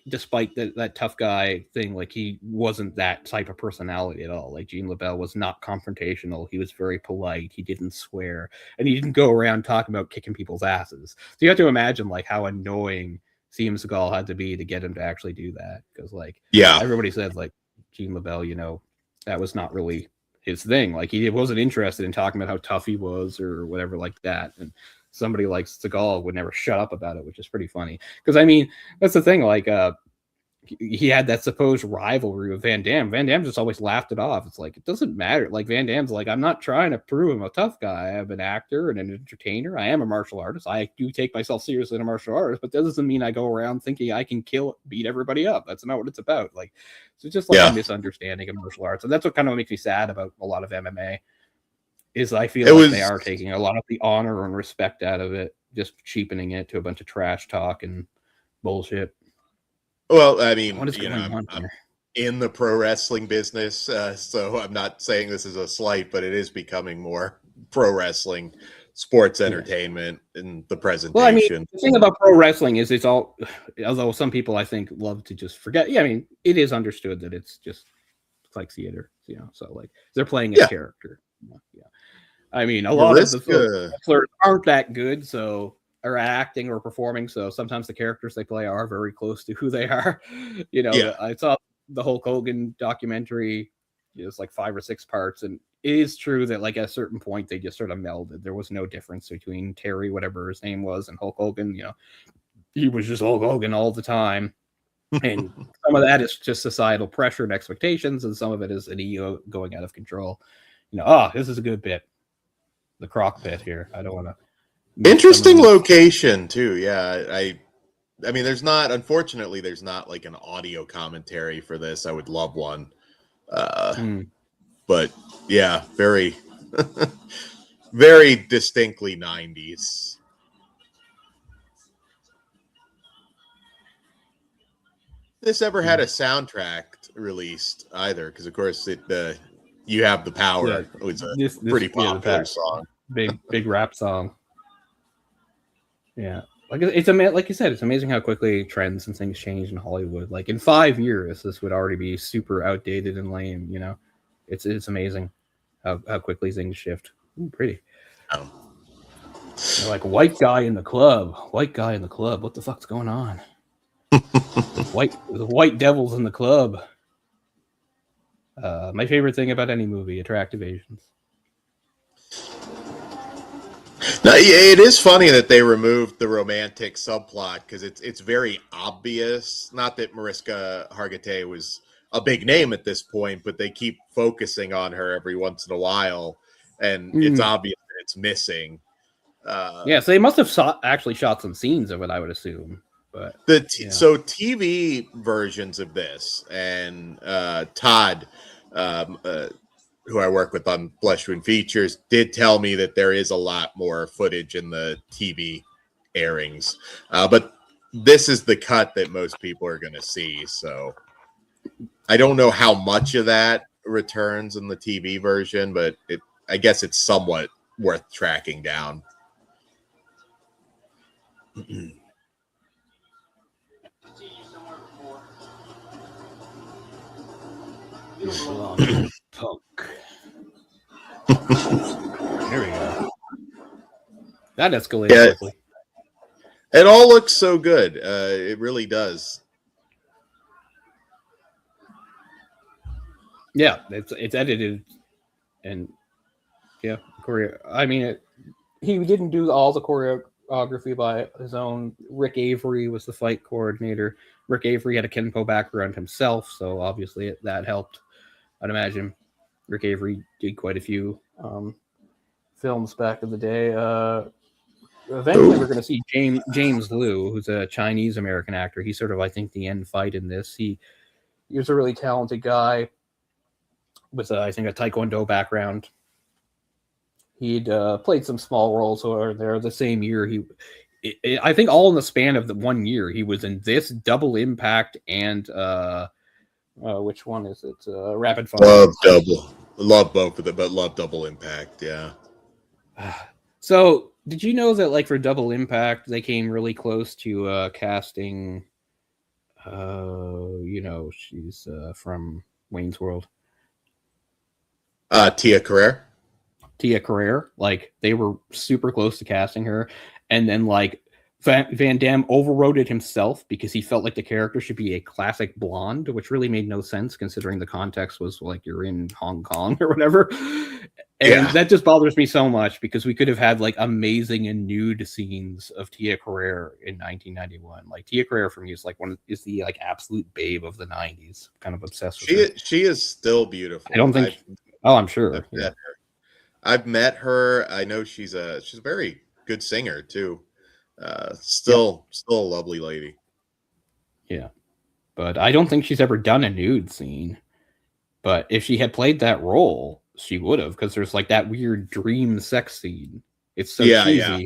despite that tough guy thing, like he wasn't that type of personality at all. Like Gene LaBelle was not confrontational. He was very polite. He didn't swear, and he didn't go around talking about kicking people's asses. So you have to imagine like how annoying Steven Seagal had to be to get him to actually do that. Because like everybody said like Gene LaBelle, you know, that was not really his thing. Like he wasn't interested in talking about how tough he was or whatever like that. And somebody like Seagal would never shut up about it, which is pretty funny. Because I mean, that's the thing. Like, he had that supposed rivalry with Van Damme. Van Damme just always laughed it off. It's like it doesn't matter. Like Van Damme's like, I'm not trying to prove I'm a tough guy. I'm an actor and an entertainer. I am a martial artist. I do take myself seriously as a martial artist, but that doesn't mean I go around thinking I can beat everybody up. That's not what it's about. Like, so it's just like a misunderstanding of martial arts, and that's what kind of makes me sad about a lot of MMA. Is I feel like they are taking a lot of the honor and respect out of it, just cheapening it to a bunch of trash talk and bullshit. Well, I mean, you know, I'm in the pro wrestling business, so I'm not saying this is a slight, but it is becoming more pro wrestling, sports entertainment in the presentation. Well, I mean, the thing about pro wrestling is it's all, although some people I think love to just forget. Yeah, I mean, it is understood that it's just like theater, you know. So like they're playing a character. Yeah. I mean, a lot of the wrestlers aren't that good, so or acting or performing. So sometimes the characters they play are very close to who they are. You know, I saw the Hulk Hogan documentary. It's like 5 or 6 parts, and it is true that like at a certain point they just sort of melded. There was no difference between Terry, whatever his name was, and Hulk Hogan. You know, he was just Hulk Hogan all the time. And some of that is just societal pressure and expectations, and some of it is an ego going out of control. You know, this is a good bit. The crock pit here. I don't want to. Interesting location too. Yeah, I mean, unfortunately, there's not like an audio commentary for this. I would love one. But yeah, very, very distinctly 90s. This ever had a soundtrack released either? Because of course You Have the Power was a pretty popular song. Big rap song. Yeah. Like like you said, it's amazing how quickly trends and things change in Hollywood. Like in 5 years, this would already be super outdated and lame, you know? It's amazing how quickly things shift. Ooh, pretty. Oh. They're like white guy in the club. What the fuck's going on? The white devils in the club. My favorite thing about any movie, attractive Asians. Now, it is funny that they removed the romantic subplot because it's very obvious. Not that Mariska Hargitay was a big name at this point, but they keep focusing on her every once in a while, and it's obvious that it's missing. So they must have actually shot some scenes of it, I would assume. But so TV versions of this, and Todd, who I work with on Flesh Wound Features, did tell me that there is a lot more footage in the TV airings, but this is the cut that most people are going to see. So I don't know how much of that returns in the TV version, but I guess it's somewhat worth tracking down. Punk. There we go. That escalated quickly. It all looks so good. It really does. Yeah, it's edited and yeah, I mean, he didn't do all the choreography by his own. Rick Avery was the fight coordinator. Rick Avery had a Kenpo background himself, so obviously that helped. I'd imagine Rick Avery did quite a few films back in the day. Eventually, we're going to see James Liu, who's a Chinese American actor. He's sort of, I think, the end fight in this. He was a really talented guy with, I think, a Taekwondo background. He'd played some small roles over there. The same year, I think, all in the span of the 1 year, he was in this, Double Impact, and which one is it? Rapid Fire. Love both of them, but love Double Impact. Yeah. So, did you know that, like, for Double Impact, they came really close to casting? She's from Wayne's World. Tia Carrere. Tia Carrere, like they were super close to casting her, and then like Van Damme overrode it himself because he felt like the character should be a classic blonde, which really made no sense considering the context was like you're in Hong Kong or whatever. And that just bothers me so much because we could have had like amazing and nude scenes of Tia Carrere in 1991. Like Tia Carrere for me is like is the like absolute babe of the 90s. Kind of obsessed with her. She is still beautiful. I don't think. I'm sure. I've met her. I know she's a very good singer too. Still a lovely lady. Yeah, but I don't think she's ever done a nude scene. But if she had played that role, she would have, because there's like that weird dream sex scene. It's so cheesy. Yeah.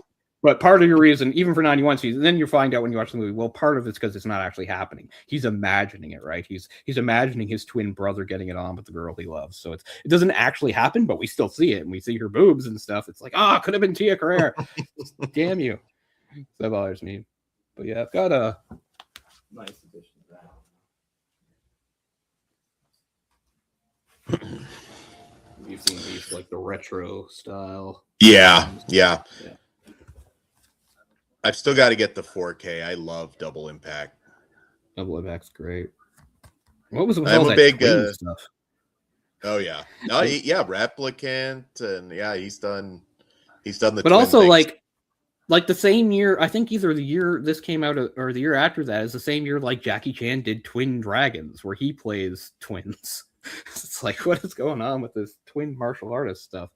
But part of your reason, even for 91 season, then you find out when you watch the movie, well, part of it's because it's not actually happening. He's imagining it, right? He's imagining his twin brother getting it on with the girl he loves. So it doesn't actually happen, but we still see it, and we see her boobs and stuff. It's like, could have been Tia Carrere. Damn you. That bothers me. But yeah, I've got a nice addition to that. You've seen these like the retro style. Yeah. I've still got to get the 4K. I love Double Impact. Double Impact's great. What was I'm a big stuff? Oh yeah, Replicant, and yeah, he's done the. But also things. like the same year, I think either the year this came out or the year after that is the same year like Jackie Chan did Twin Dragons, where he plays twins. It's like, what is going on with this twin martial artist stuff?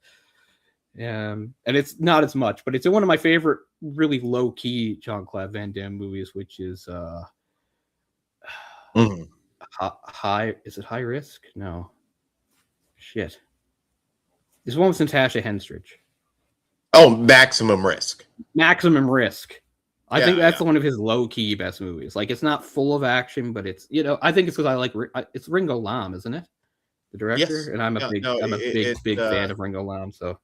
And it's not as much, but it's one of my favorite really low-key Jean-Claude Van Damme movies, which is high. Is it High Risk? No. Shit. This one with Natasha Henstridge. Oh, Maximum Risk. Maximum Risk. I think that's one of his low-key best movies. Like, it's not full of action, but it's, I think it's because I like it's Ringo Lam, isn't it? The director? Yes. And I'm a big fan of Ringo Lam, so.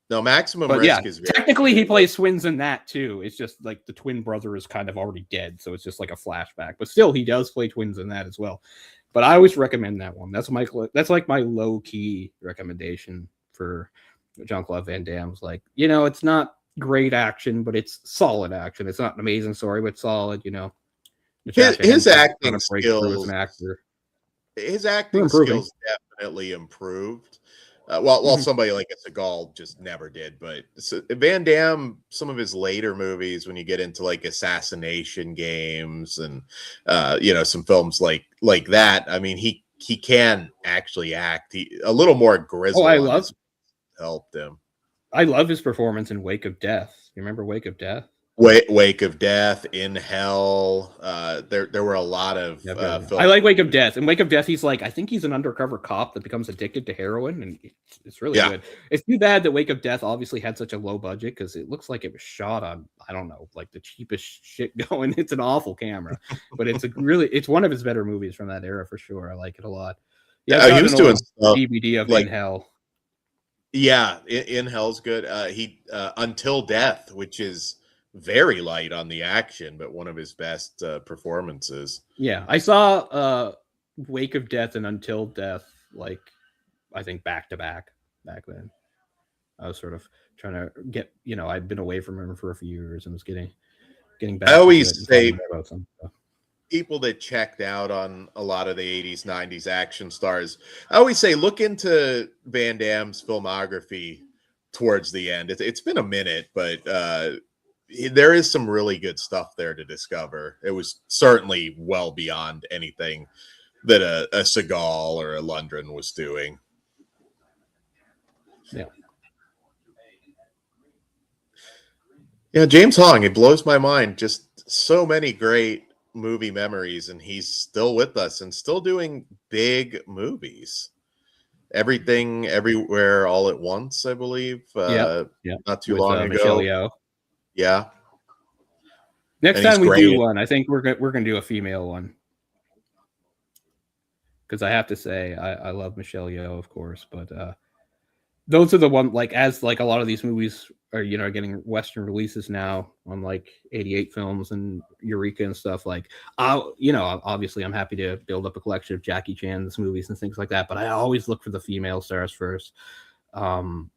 No, Maximum Risk is very technically he plays twins in that too. It's just like the twin brother is kind of already dead, so it's just like a flashback. But still, he does play twins in that as well. But I always recommend that one. That's like my low key recommendation for Jean-Claude Van Damme's. Like, it's not great action, but it's solid action. It's not an amazing story, but solid. His acting skills as an actor. His acting skills definitely improved. Well, somebody like a Seagal just never did. But Van Damme, some of his later movies, when you get into like Assassination Games and some films like that, I mean, he can actually act. A little more grizzled. Helped him. I love his performance in Wake of Death. You remember Wake of Death? Wake of Death, In Hell. There were a lot of films. I like Wake of Death. In Wake of Death, he's like, I think he's an undercover cop that becomes addicted to heroin, and it's really good. It's too bad that Wake of Death obviously had such a low budget because it looks like it was shot on, I don't know, like the cheapest shit going. It's an awful camera, but it's one of his better movies from that era for sure. I like it a lot. Yeah, he was doing DVD of In Hell. Yeah, In Hell's good. Until Death, which is very light on the action, but one of his best performances. Yeah, I saw Wake of Death and Until Death, like, I think back to back then. I was sort of trying to get, I'd been away from him for a few years and was getting getting back I into always it and say talking about some stuff. people that checked out on a lot of the 80s, 90s action stars, I always say look into Van Damme's filmography towards the end. It's been a minute, but there is some really good stuff there to discover. It was certainly well beyond anything that a Seagal or a Lundgren was doing. Yeah. Yeah, James Hong, it blows my mind. Just so many great movie memories, and he's still with us and still doing big movies. Everything, Everywhere, All at Once, I believe. Yeah. Not too With long Michelle ago. Yeoh. Yeah, Next and he's time we do great. one, I think we're gonna do a female one. Because I have to say, I love Michelle Yeoh, of course, but those are the one like as like a lot of these movies are getting Western releases now on like 88 films and Eureka and stuff. Like obviously I'm happy to build up a collection of Jackie Chan's movies and things like that, but I always look for the female stars first. And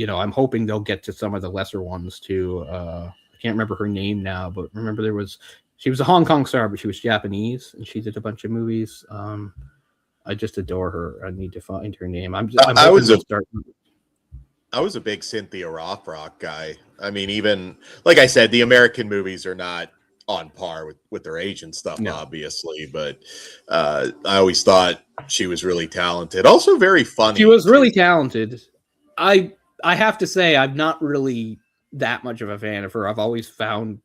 I'm hoping they'll get to some of the lesser ones too. I can't remember her name now, but remember she was a Hong Kong star, but she was Japanese and she did a bunch of movies. I just adore her. I need to find her name. I'm I was a start. I was a big Cynthia Rothrock guy. I mean, even like I said, the American movies are not on par with their Asian stuff, No. obviously, but I always thought she was really talented. Also very funny. She was really talented. I have to say I'm not really that much of a fan of her. I've always found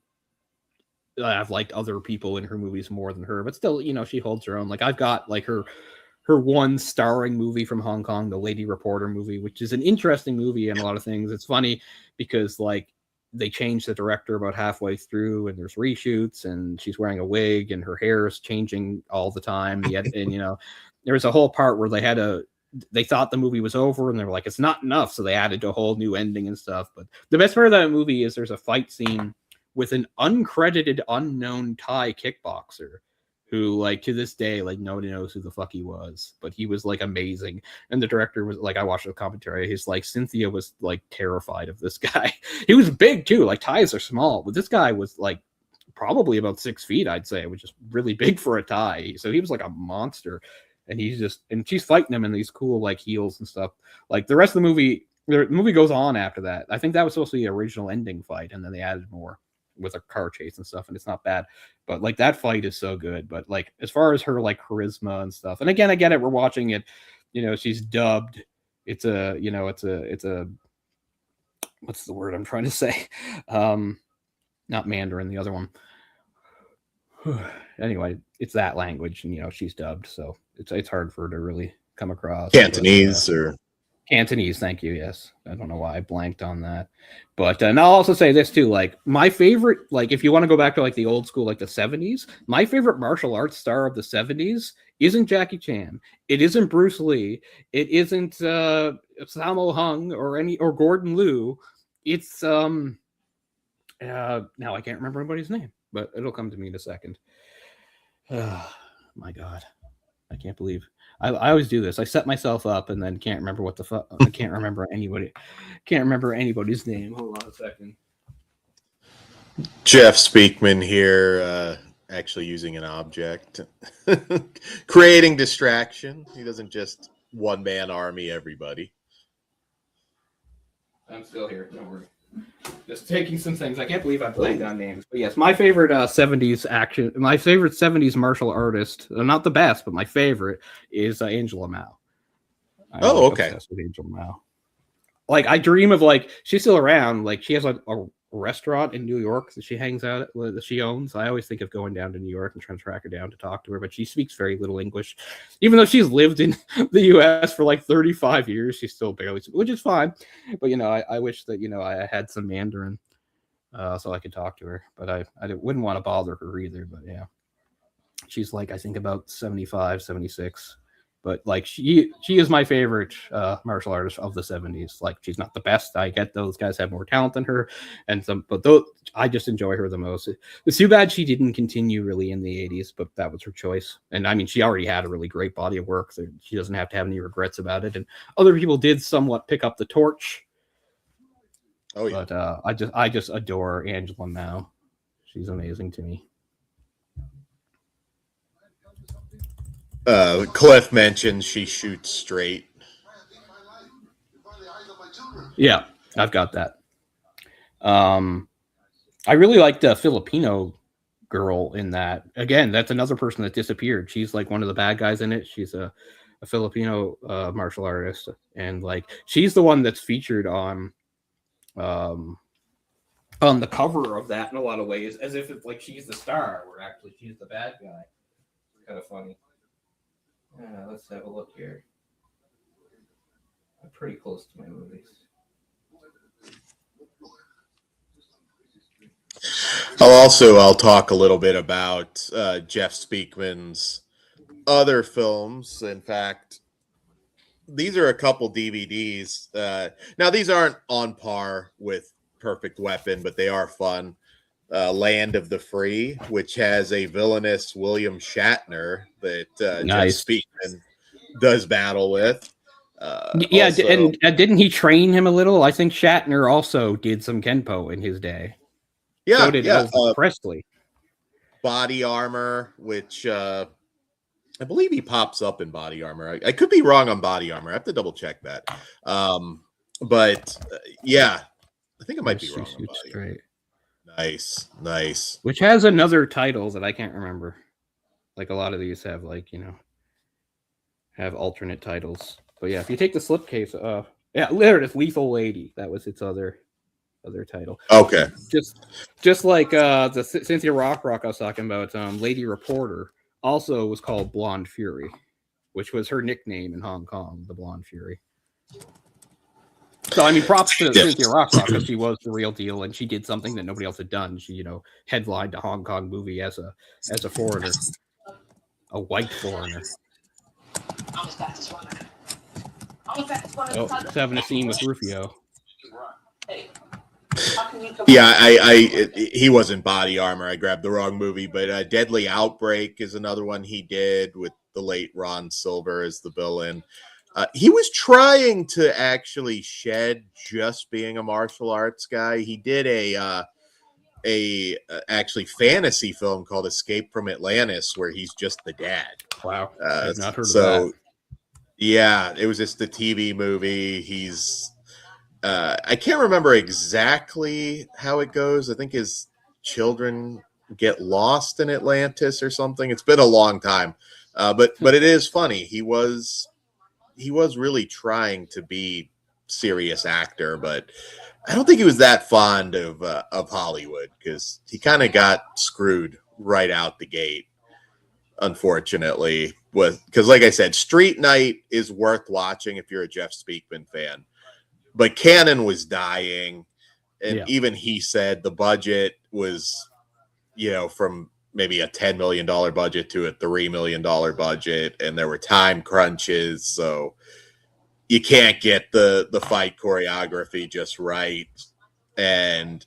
I've liked other people in her movies more than her, but still, she holds her own. Like I've got like her one starring movie from Hong Kong, the Lady Reporter movie, which is an interesting movie and a lot of things. It's funny because like they changed the director about halfway through and there's reshoots and she's wearing a wig and her hair is changing all the time. And there was a whole part where they thought the movie was over and they were like, it's not enough. So they added a whole new ending and stuff. But the best part of that movie is there's a fight scene with an uncredited unknown Thai kickboxer who like to this day, like nobody knows who the fuck he was, but he was like amazing. And the director was like, I watched the commentary. He's like, Cynthia was like terrified of this guy. He was big too. Like Thais are small, but this guy was like probably about 6 feet, I'd say, which is really big for a Thai. So he was like a monster. And and she's fighting him in these cool like heels and stuff. Like the rest of the movie goes on after that. I think that was supposed to be the original ending fight, and then they added more with a car chase and stuff, and it's not bad. But like that fight is so good. But like as far as her like charisma and stuff, and again, I get it. We're watching it. She's dubbed. It's a what's the word I'm trying to say? Not Mandarin, the other one. Anyway, it's that language, and she's dubbed, so it's hard for her to really come across. Cantonese or Cantonese, thank you. Yes, I don't know why I blanked on that, but and I'll also say this too. Like my favorite, like if you want to go back to like the old school, like the 70s, my favorite martial arts star of the 70s isn't Jackie Chan. It isn't Bruce Lee. It isn't Sammo Hung or Gordon Liu. It's now I can't remember anybody's name, but it'll come to me in a second. My God, I can't believe I always do this. I set myself up and then can't remember what the fuck. I can't remember anybody's name. Hold on a second. Jeff Speakman here, actually using an object, creating distraction. He doesn't just one-man army everybody. I'm still here. Don't worry. Just taking some things. I can't believe I blanked on names. But yes, my favorite 70s martial artist, not the best, but my favorite is Angela Mao. I'm okay. Obsessed with Angela Mao. Like I dream of like she's still around. Like she has a restaurant in New York that she hangs out at, that she owns. I always think of going down to New York and trying to track her down to talk to her, but she speaks very little English. Even though she's lived in the US for like 35 years, she still barely speaks, which is fine. But I wish that I had some Mandarin so I could talk to her, but I wouldn't want to bother her either. But yeah, she's like I think about 75, 76. But like she is my favorite martial artist of the 70s. Like she's not the best. I get those guys have more talent than her, but I just enjoy her the most. It's too bad she didn't continue really in the 80s, but that was her choice. And I mean, she already had a really great body of work, so she doesn't have to have any regrets about it. And other people did somewhat pick up the torch. Oh yeah. But I just adore Angela Mao. She's amazing to me. Cliff mentioned she shoots straight. Yeah, I've got that. I really like the Filipino girl in that. Again, that's another person that disappeared. She's like one of the bad guys in it. She's a Filipino martial artist, and like she's the one that's featured um, on the cover of that in a lot of ways, as if it's like she's the star, where actually she's the bad guy. It's kind of funny. Let's have a look here. I'm pretty close to my movies. I'll talk a little bit about Jeff Speakman's other films. In fact, these are a couple DVDs. Now, these aren't on par with Perfect Weapon, but they are fun. Land of the Free, which has a villainous William Shatner that Nice. Jeff Speakman does battle with. Yeah, Also, and didn't he train him a little? I think Shatner also did some Kenpo in his day. yeah, So did yeah. Elvis Presley. Body Armor, which I believe he pops up in Body Armor. I could be wrong on Body Armor. I have to double check that. But yeah, I think I might be wrong on Body Armor. Nice. Which has another title that I can't remember. Like a lot of these have have alternate titles. But yeah, if you take the slipcase, yeah, literally, it's Lethal Lady. That was its other title. Okay. Just like the Cynthia Rothrock I was talking about, Lady Reporter also was called Blonde Fury, which was her nickname in Hong Kong, the Blonde Fury. So I mean, props to Cynthia Rothrock because she was the real deal, and she did something that nobody else had done. She, headlined a Hong Kong movie as a foreigner, a white foreigner. Oh, it's having a scene with Rufio. Yeah, he wasn't Body Armor. I grabbed the wrong movie, but Deadly Outbreak is another one he did with the late Ron Silver as the villain. He was trying to actually shed just being a martial arts guy. He did a actually fantasy film called Escape from Atlantis, where he's just the dad. Wow, I've not heard of that. Yeah, it was just the TV movie. He's I can't remember exactly how it goes. I think his children get lost in Atlantis or something. It's been a long time, but it is funny. He was really trying to be serious actor, but I don't think he was that fond of Hollywood because he kind of got screwed right out the gate, unfortunately. Because, like I said, Street Night is worth watching if you're a Jeff Speakman fan. But Cannon was dying, and even he said the budget was, from maybe a $10 million budget to a $3 million budget, and there were time crunches, so you can't get the fight choreography just right. And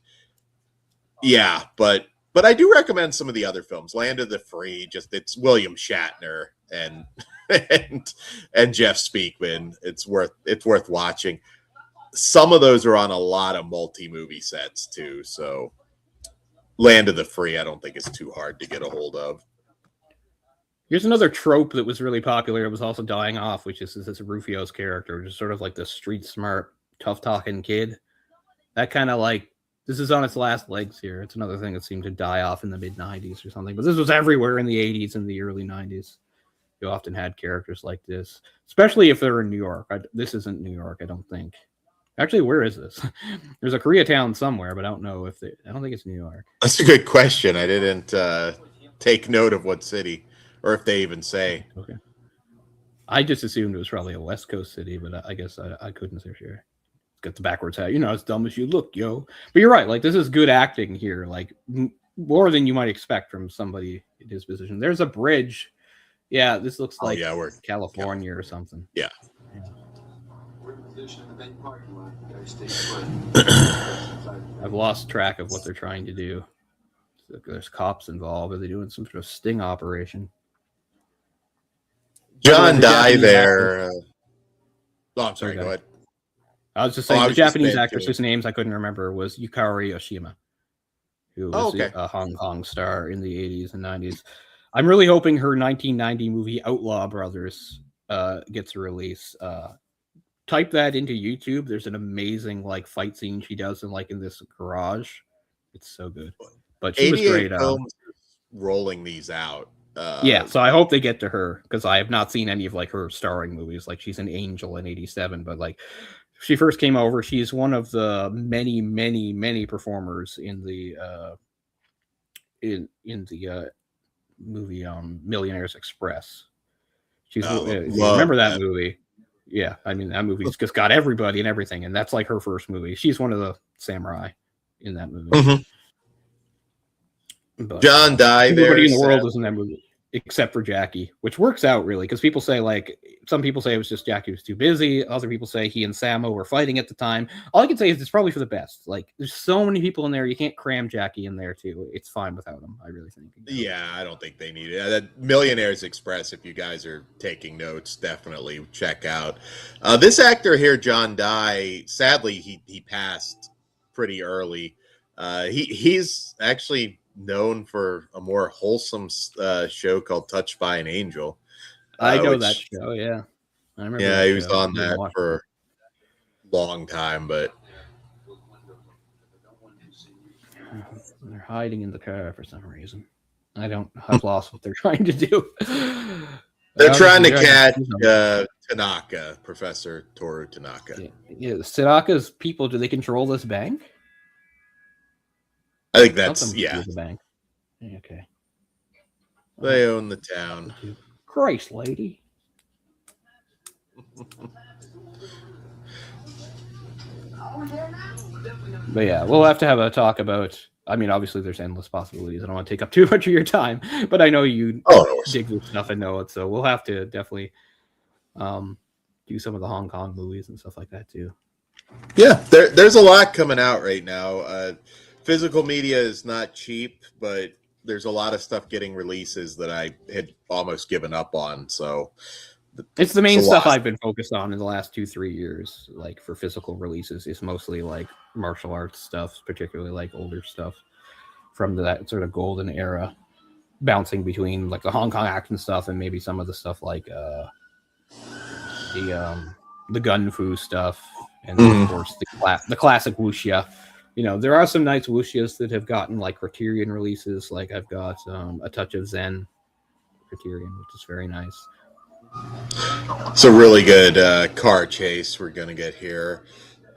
yeah, but I do recommend some of the other films. Land of the Free, it's William Shatner and Jeff Speakman. It's worth watching. Some of those are on a lot of multi-movie sets too, so Land of the Free I don't think is too hard to get a hold of. Here's another trope that was really popular. It was also dying off, which is this Rufio's character, just sort of like the street smart, tough talking kid. That kind of this is on its last legs here. It's another thing that seemed to die off in the mid 90s or something. But this was everywhere in the 80s and the early 90s. You often had characters like this, especially if they're in New York. This isn't New York, I don't think. Actually, where is this? There's a Koreatown somewhere, but I don't know I don't think it's New York. That's a good question. I didn't take note of what city or if they even say. Okay. I just assumed it was probably a West Coast city, but I guess I couldn't say sure. It's got the backwards hat. As dumb as you look, yo. But you're right. This is good acting here. More than you might expect from somebody in his position. There's a bridge. Yeah, this looks like we're California or something. Yeah. I've lost track of what they're trying to do. There's cops involved. Are they doing some sort of sting operation? John Dye there. Oh, I'm sorry. Go ahead. I was just saying I the was just Japanese saying, actress too. whose names I couldn't remember was Yukari Oshima, who was Okay. a Hong Kong star in the 80s and 90s. I'm really hoping her 1990 movie Outlaw Brothers gets a release. Type that into YouTube. There's an amazing like fight scene she does in this garage. It's so good. But she was 88 great. Films is rolling these out. Yeah, so I hope they get to her because I have not seen any of like her starring movies. Like she's an angel in '87, but like she first came over, she's one of the many, many, many performers in the movie Millionaires Express. She's if you love remember that that. movie. Yeah, I mean that movie's just got everybody and everything, and that's like her first movie. She's one of the samurai in that movie. Mhm. But John Dye everybody there. in the world is in that movie except for Jackie, which works out really because people say like some people say it was just Jackie was too busy. Other people say he and Samo were fighting at the time. All I can say is it's probably for the best. Like there's so many people in there, you can't cram Jackie in there too. It's fine without him. I really think. Yeah, I don't think they need it. That Millionaires Express, if you guys are taking notes, definitely check out. This actor here, John Dye, sadly he passed pretty early. He's actually known for a more wholesome show called Touched by an Angel. I know Which, that show. Yeah, I remember. yeah, that he was show. on that for a long time, but they're hiding in the car for some reason. I've lost what they're trying to do. they're trying to catch Tanaka, Professor Toru Tanaka. Yeah, Sadaka's people, do they control this bank? I think that's the bank. Okay. They own the town. Christ, lady. But yeah, we'll have to have a talk about. I mean, obviously, there's endless possibilities. I don't want to take up too much of your time, but I know you dig this stuff and know it, so we'll have to definitely do some of the Hong Kong movies and stuff like that too. Yeah, there's a lot coming out right now. Physical media is not cheap, but there's a lot of stuff getting releases that I had almost given up on. So it's the main stuff I've been focused on in the last 2-3 years. Like for physical releases, it's mostly like martial arts stuff, particularly like older stuff from that sort of golden era, bouncing between like the Hong Kong action stuff and maybe some of the stuff like the gun fu stuff, and then, of course the classic wuxia. You know, there are some nice wuxias that have gotten like Criterion releases. Like I've got A Touch of Zen Criterion, which is very nice. It's a really good car chase we're gonna get here.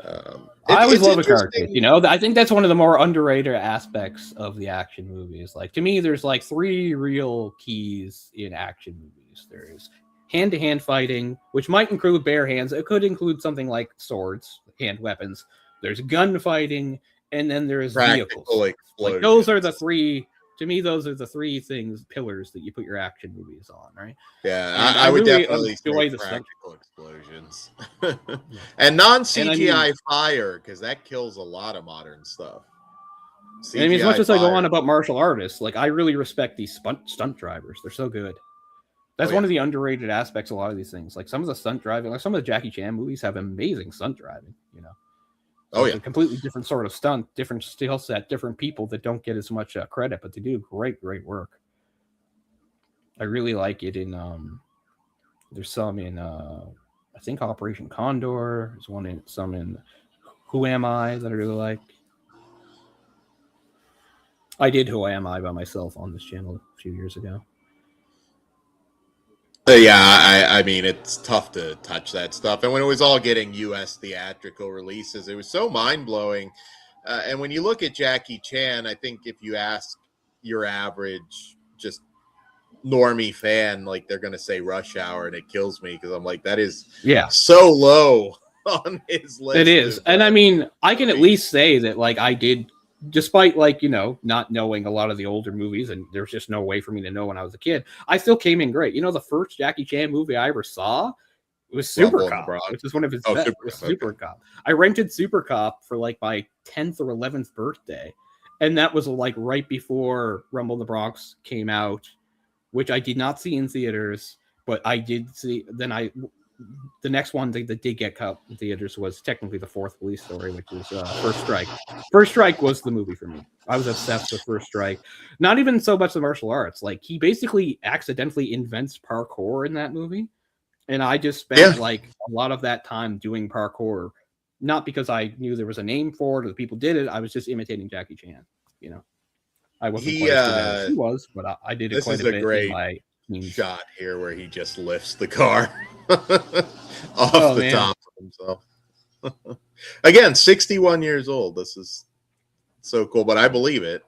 I always love a car chase. You know, I think that's one of the more underrated aspects of the action movies. Like to me, there's like 3 real keys in action movies. There's hand-to-hand fighting, which might include bare hands. It could include something like swords, hand weapons. There's gun fighting, and then there's vehicles. Like those are the 3. To me, those are the 3 pillars that you put your action movies on, right? Yeah, I would really definitely enjoy the practical explosions and non-CGI fire, because that kills a lot of modern stuff. I mean, as much as I go on about martial artists, like I really respect these stunt drivers. They're so good. That's one of the underrated aspects of a lot of these things. Like some of the stunt driving, like some of the Jackie Chan movies have amazing stunt driving, you know. So it's a completely different sort of stunt, different skill set, different people that don't get as much credit, but they do great work. I really like it in there's some in I think Operation Condor. There's some in Who Am I that I really like. I did Who Am I by myself on this channel a few years ago. Yeah, I mean, it's tough to touch that stuff. And when it was all getting U.S. theatrical releases, it was so mind-blowing. And when you look at Jackie Chan, I think if you ask your average, just normie fan, like they're going to say Rush Hour, and it kills me because I'm like, that is so low on his list. It is. And I mean, I can at least say that, like, I did, despite, like, you know, not knowing a lot of the older movies, and there's just no way for me to know when I was a kid, I still came in great. You know, the first Jackie Chan movie I ever saw was Super Cop, which is one of his best. Super Cop. I rented Super Cop for, like, my 10th or 11th birthday, and that was, like, right before Rumble in the Bronx came out, which I did not see in theaters, but I did see. Then I the next one that did get cut in theaters was technically the fourth police story, which is First Strike. First Strike was the movie for me. I was obsessed with First Strike. Not even so much the martial arts. Like, he basically accidentally invents parkour in that movie. And I just spent like a lot of that time doing parkour, not because I knew there was a name for it or the people did it. I was just imitating Jackie Chan. You know, I wasn't quite as good at it as he was, but I did it quite a bit in my shot here where he just lifts the car off the top of himself. Again, 61 years old. This is so cool, but I believe it.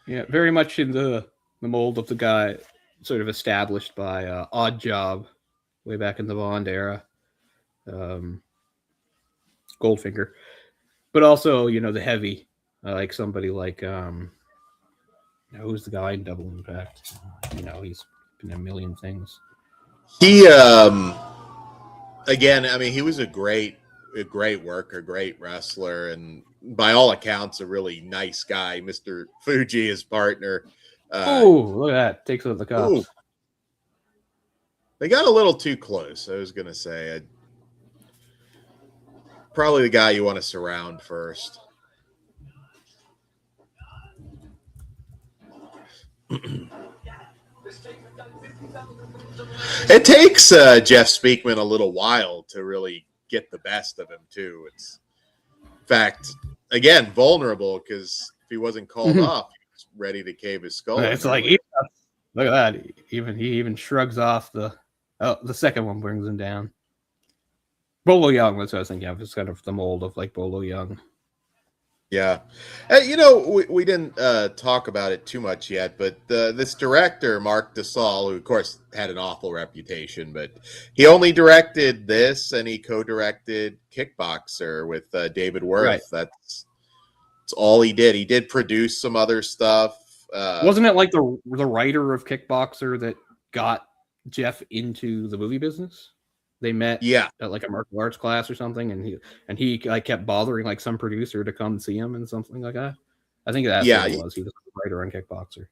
Yeah, very much in the mold of the guy sort of established by Odd Job way back in the Bond era. Goldfinger. But also, you know, the heavy, like somebody like who's the guy in Double Impact? You know, he's been in a million things. He again, I mean, he was a great worker, great wrestler, and by all accounts a really nice guy. Mr. Fuji, his partner. Oh, look at that. Takes out the cops. Ooh. They got a little too close. I was gonna say probably the guy you want to surround first. It takes Jeff Speakman a little while to really get the best of him too. It's, in fact, again, vulnerable, because if he wasn't called off, he was ready to cave his skull. It's like, look at that. He even shrugs off the second one, brings him down. Bolo Young was, I was thinking of. It's kind of the mold of like Bolo Young. Yeah. You know, we didn't talk about it too much yet, but this director, Mark Dassault, who of course had an awful reputation, but he only directed this, and he co-directed Kickboxer with David Worth. Right. That's all he did. He did produce some other stuff. Wasn't it like the writer of Kickboxer that got Jeff into the movie business? They met at like a martial arts class or something, and he like kept bothering like some producer to come see him and something like that. I think that's what it was. He was a writer on Kickboxer.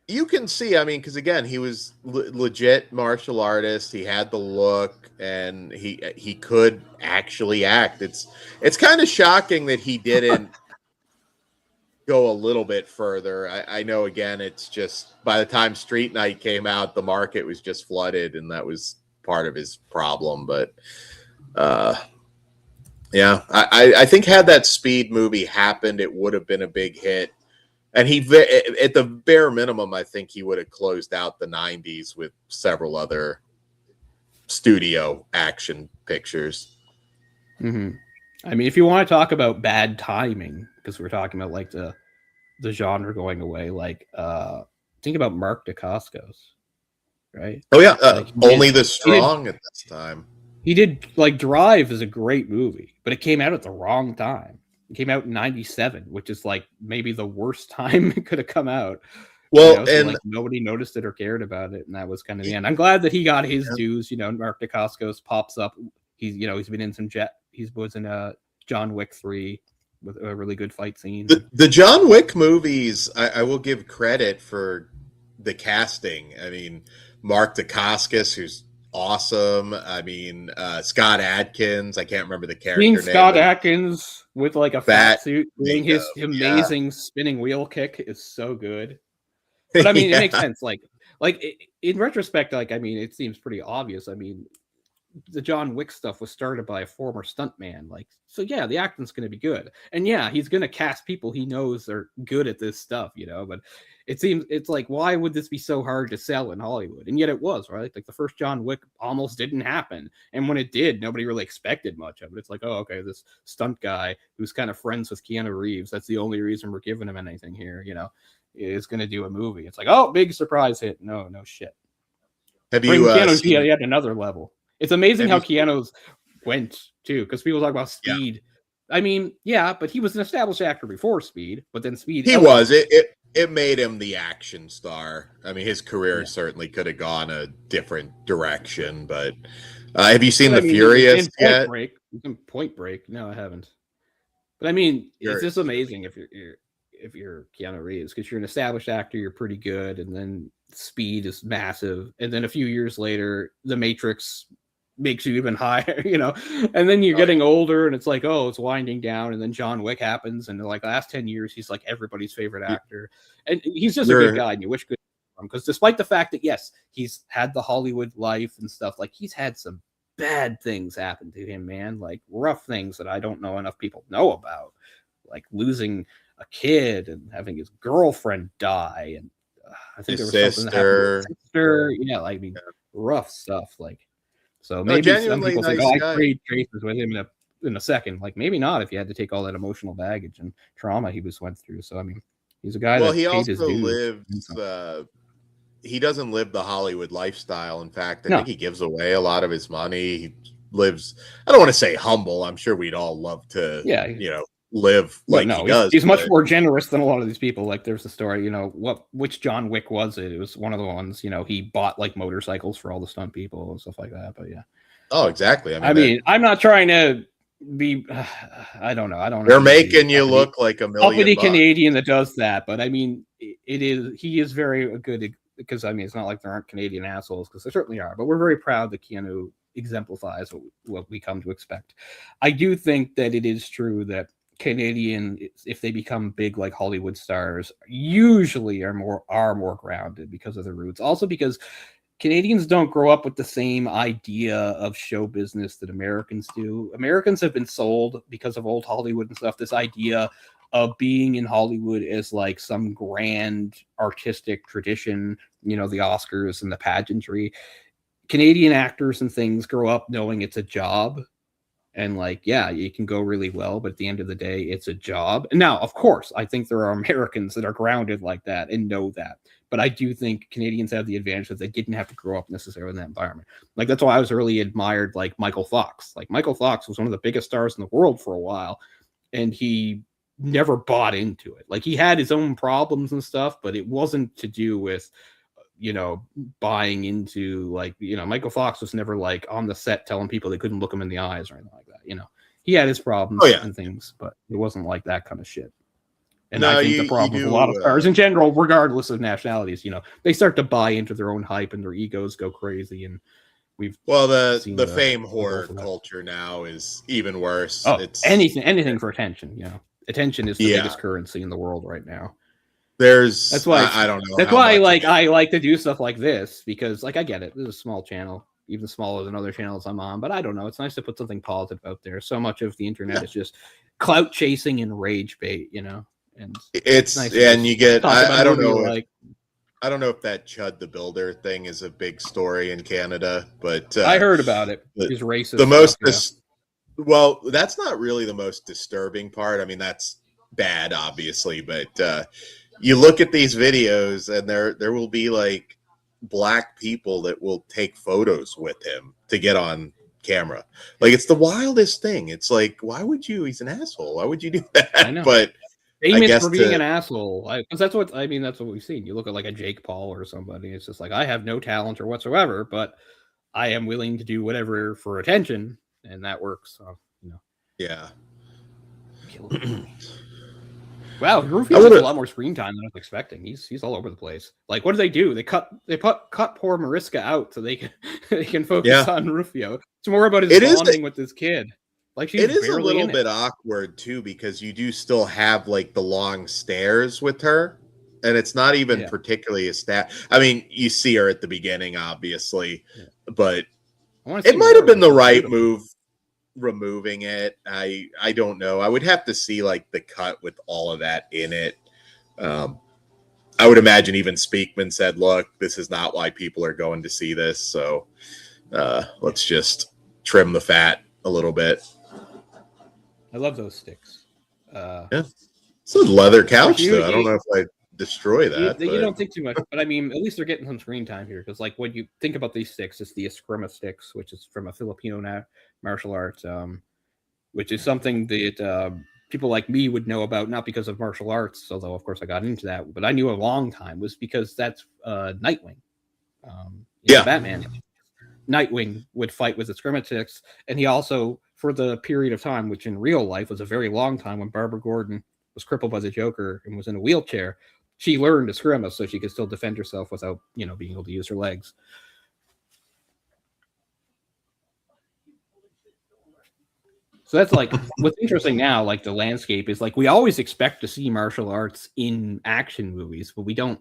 You can see, I mean, because again, he was legit martial artist. He had the look, and he could actually act. It's kind of shocking that he didn't go a little bit further. I know, again, it's just by the time Street Night came out, the market was just flooded, and that was part of his problem. But I think had that Speed movie happened, it would have been a big hit, and he, at the bare minimum, I think he would have closed out the 90s with several other studio action pictures. Mm-hmm. I mean, if you want to talk about bad timing, because we're talking about like the genre going away, like think about Mark Dacascos. Right? Oh yeah, like Only the Strong at this time. He did like Drive is a great movie, but it came out at the wrong time. It came out in '97, which is like maybe the worst time it could have come out. Well, so like nobody noticed it or cared about it, and that was kind of the end. I'm glad that he got his dues. You know, Mark Dacascos pops up. He's been in some He was in John Wick 3 with a really good fight scene. The John Wick movies, I will give credit for the casting. I mean, Mark Dacascos, who's awesome. I mean, Scott Adkins. I can't remember the character name. Scott Adkins with like a fat suit doing his amazing spinning wheel kick is so good. But I mean, it makes sense. Like in retrospect, like I mean, it seems pretty obvious. I mean, the John Wick stuff was started by a former stuntman. Like, so yeah, the acting's going to be good, and yeah, he's going to cast people he knows are good at this stuff, you know. But it seems it's like, why would this be so hard to sell in Hollywood? And yet it was, right? Like the first John Wick almost didn't happen, and when it did, nobody really expected much of it. It's like, oh, okay, this stunt guy who's kind of friends with Keanu Reeves. That's the only reason we're giving him anything here, you know, is going to do a movie. It's like, oh, big surprise hit. No shit. Have you Keanu he had another level. It's amazing how Keanu's went too, because people talk about Speed. Yeah. I mean, yeah, but he was an established actor before Speed, but then Speed. He was. It made him the action star. I mean, his career certainly could have gone a different direction. But have you seen The Furious yet? Point Break? No, I haven't. But I mean, it's just amazing if you're Keanu Reeves, because you're an established actor, you're pretty good, and then Speed is massive, and then a few years later, The Matrix makes you even higher, you know. And then you're getting older, and it's like, oh, it's winding down, and then John Wick happens, and like the last 10 years, he's like everybody's favorite actor, and he's just a good guy, and you wish good for him, because despite the fact that yes, he's had the Hollywood life and stuff, like he's had some bad things happen to him, man, like rough things that I don't know enough people know about, like losing a kid and having his girlfriend die, and I think his there was something that happened to his sister. Yeah, like I mean, Yeah. rough stuff. Like, so No, maybe some genuinely people nice think, "Oh, I guy. trade traces with him in a second." Like, maybe not if you had to take all that emotional baggage and trauma he was went through. So I mean, he's a guy Well, that he paid his also dues. lives. He doesn't live the Hollywood lifestyle. In fact, I No, think he gives away a lot of his money. He lives. I don't want to say humble. I'm sure we'd all love to, yeah, you know, live but like no, he does. he's much But more generous than a lot of these people. Like, there's a story, you know, which John Wick was it? It was one of the ones, you know, he bought like motorcycles for all the stunt people and stuff like that. But yeah. oh, exactly. I mean, I'm not trying to be. I don't know. I don't. They're making you look like $1 million. Uppity Canadian that does that, but I mean, it is. He is very good, because I mean, it's not like there aren't Canadian assholes, because there certainly are. But we're very proud that Keanu exemplifies what we come to expect. I do think that it is true that Canadian, if they become big like Hollywood stars, usually are more grounded because of their roots. Also because Canadians don't grow up with the same idea of show business that Americans do. Americans have been sold, because of old Hollywood and stuff, this idea of being in Hollywood as like some grand artistic tradition, you know, the Oscars and the pageantry. Canadian actors and things grow up knowing it's a job. And like, yeah, you can go really well, but at the end of the day, it's a job. And now, of course, I think there are Americans that are grounded like that and know that. But I do think Canadians have the advantage that they didn't have to grow up necessarily in that environment. Like, that's why I was really admired, like Michael Fox. Like, Michael Fox was one of the biggest stars in the world for a while, and he never bought into it. Like, he had his own problems and stuff, but it wasn't to do with, you know, buying into, like, you know, Michael Fox was never like on the set telling people they couldn't look him in the eyes or anything like that. You know, he had his problems and things, but it wasn't like that kind of shit. And no, I think the problem with a lot of stars in general, regardless of nationalities, you know, they start to buy into their own hype and their egos go crazy. And the fame whore culture now is even worse. Oh, it's anything for attention. You know, attention is the biggest currency in the world right now. That's why I don't know. That's why I like to do stuff like this, because like I get it. This is a small channel, even smaller than other channels I'm on, but I don't know. It's nice to put something positive out there. So much of the internet is just clout chasing and rage bait, you know. And it's nice, and you get I don't know, like I don't know if that Chud the Builder thing is a big story in Canada, but I heard about it. He's racist. The most well, that's not really the most disturbing part. I mean, that's bad, obviously, but you look at these videos, and there will be like black people that will take photos with him to get on camera. Like, it's the wildest thing. It's like, why would you? He's an asshole. Why would you do that? I know. But famous for being an asshole, because that's what I mean. That's what we've seen. You look at like a Jake Paul or somebody. It's just like, I have no talent or whatsoever, but I am willing to do whatever for attention, and that works. So, you know. Yeah. Wow, Rufio has a lot more screen time than I was expecting. He's all over the place. Like, what do? They cut poor Mariska out so they can focus on Rufio. It's more about his bonding with this kid. Like, she's it is a little bit awkward too, because you do still have like the long stares with her, and it's not even particularly a stat. I mean, you see her at the beginning, obviously, but it might have been the right move removing it. I don't know. I would have to see like the cut with all of that in it. I would imagine even Speakman said, look, this is not why people are going to see this, so let's just trim the fat a little bit. I love those sticks. It's a leather couch, though. I don't know if I destroy that. You don't think too much, but I mean, at least they're getting some screen time here, because like when you think about these sticks, it's the Eskrima sticks, which is from a Filipino martial art, which is something that people like me would know about, not because of martial arts, although of course I got into that, but I knew a long time was because that's Nightwing. Batman. Nightwing would fight with Eskrima sticks, and he also, for the period of time, which in real life was a very long time, when Barbara Gordon was crippled by the Joker and was in a wheelchair, she learned Eskrima so she could still defend herself without, being able to use her legs. So that's like what's interesting now. Like the landscape is like we always expect to see martial arts in action movies, but we don't.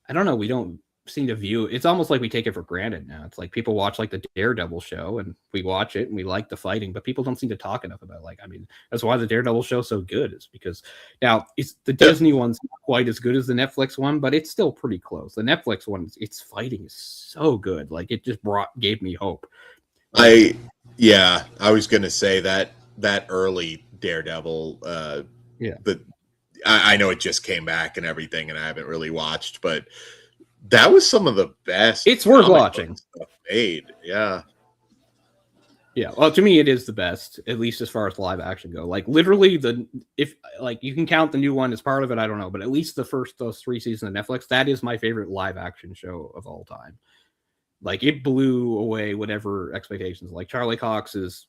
I don't know. We don't seem to view it's almost like we take it for granted now. It's like people watch like the Daredevil show and we watch it and we like the fighting, but people don't seem to talk enough about like I mean that's why the Daredevil show's so good is because now it's the Disney one's not quite as good as the Netflix one, but it's still pretty close. The Netflix one, its fighting is so good, like it just gave me hope. I was gonna say that early Daredevil, I know it just came back and everything, and I haven't really watched, but that was some of the best. It's worth watching. Stuff made, yeah. Well, to me, it is the best, at least as far as live action go. Like literally, if you can count the new one as part of it, I don't know, but at least those 3 seasons of Netflix, that is my favorite live action show of all time. Like it blew away whatever expectations. Like Charlie Cox is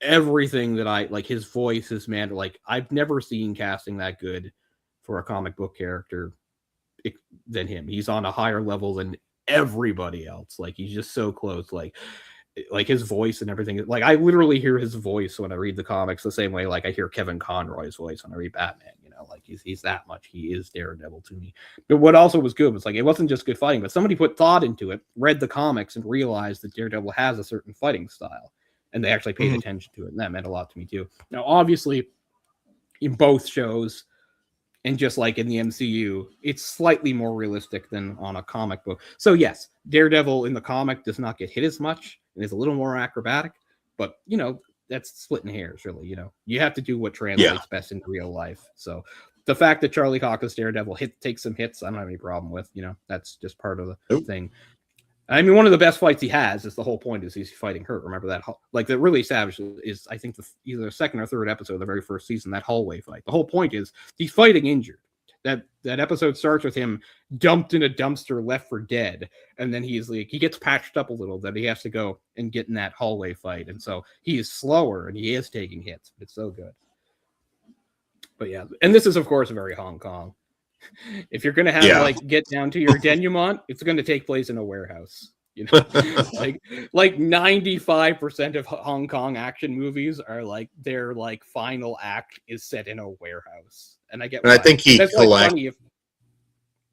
everything that I like. His voice, his man. Like I've never seen casting that good for a comic book character than him. He's on a higher level than everybody else. Like he's just so close. Like his voice and everything. Like I literally hear his voice when I read the comics the same way like I hear Kevin Conroy's voice when I read Batman. You know, like he's that much. He is Daredevil to me. But what also was good was like it wasn't just good fighting, but somebody put thought into it, read the comics, and realized that Daredevil has a certain fighting style, and they actually paid attention to it, and that meant a lot to me too. Now, obviously, in both shows. And just like in the MCU, it's slightly more realistic than on a comic book. So yes, Daredevil in the comic does not get hit as much and is a little more acrobatic, but you know, that's splitting hairs really, you know. You have to do what translates best into real life. So the fact that Charlie Cox's Daredevil takes some hits, I don't have any problem with, you know, that's just part of the thing. I mean, one of the best fights he has is the whole point is he's fighting her. Remember that? Like, that really savage is, I think, either the second or third episode of the very first season, that hallway fight. The whole point is he's fighting injured. That episode starts with him dumped in a dumpster, left for dead. And then he gets patched up a little that he has to go and get in that hallway fight. And so he is slower and he is taking hits. It's so good. But yeah, and this is, of course, very Hong Kong. If you're gonna have like get down to your denouement, it's going to take place in a warehouse. You know, like 95% of Hong Kong action movies are like their like final act is set in a warehouse, and I get. And I think he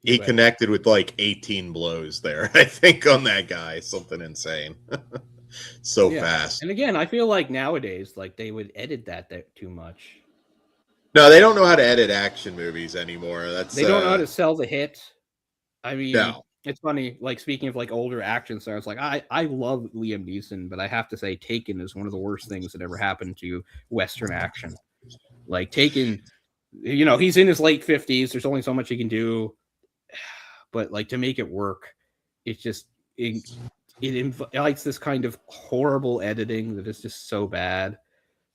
he connected with like 18 blows there. I think on that guy, something insane. Fast. And again, I feel like nowadays, like they would edit that too much. No, they don't know how to edit action movies anymore. They don't know how to sell the hit. I mean, It's funny. Like speaking of like older action stars, like I love Liam Neeson, but I have to say Taken is one of the worst things that ever happened to Western action. Like Taken, you know, he's in his late 50s. There's only so much he can do, but like to make it work, it's just it invites this kind of horrible editing that is just so bad.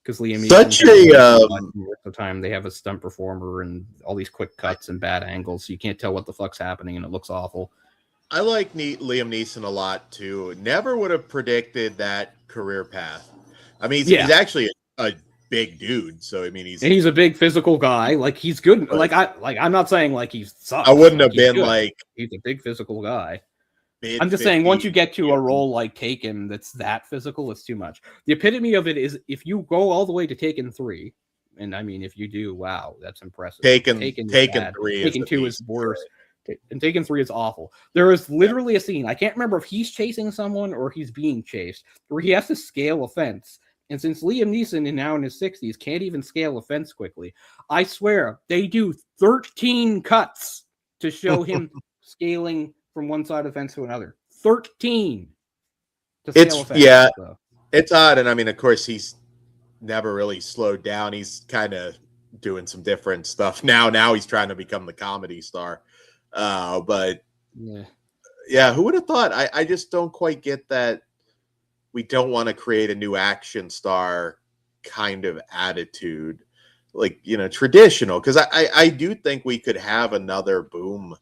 Because Liam Neeson, the time they have a stunt performer and all these quick cuts and bad angles, so you can't tell what the fuck's happening, and it looks awful. I like Liam Neeson a lot too. Never would have predicted that career path. I mean, he's actually a big dude, so I mean, he's a big physical guy. Like he's good. I'm not saying like he sucks. I wouldn't have been like he's a big physical guy. I'm just saying, once you get to a role like Taken that's that physical, it's too much. The epitome of it is if you go all the way to Taken 3, and I mean, if you do, wow, that's impressive. Taken 3 Taken 2 is worse. And Taken 3 is awful. There is literally a scene, I can't remember if he's chasing someone or he's being chased, where he has to scale a fence. And since Liam Neeson is now in his 60s, can't even scale a fence quickly, I swear, they do 13 cuts to show him scaling from one side of the fence to another. 13 to scale a fence. It's odd. And I mean, of course, he's never really slowed down. He's kind of doing some different stuff now he's trying to become the comedy star. But who would have thought? I just don't quite get that. We don't want to create a new action star kind of attitude, like, you know, traditional. Because I do think we could have another boom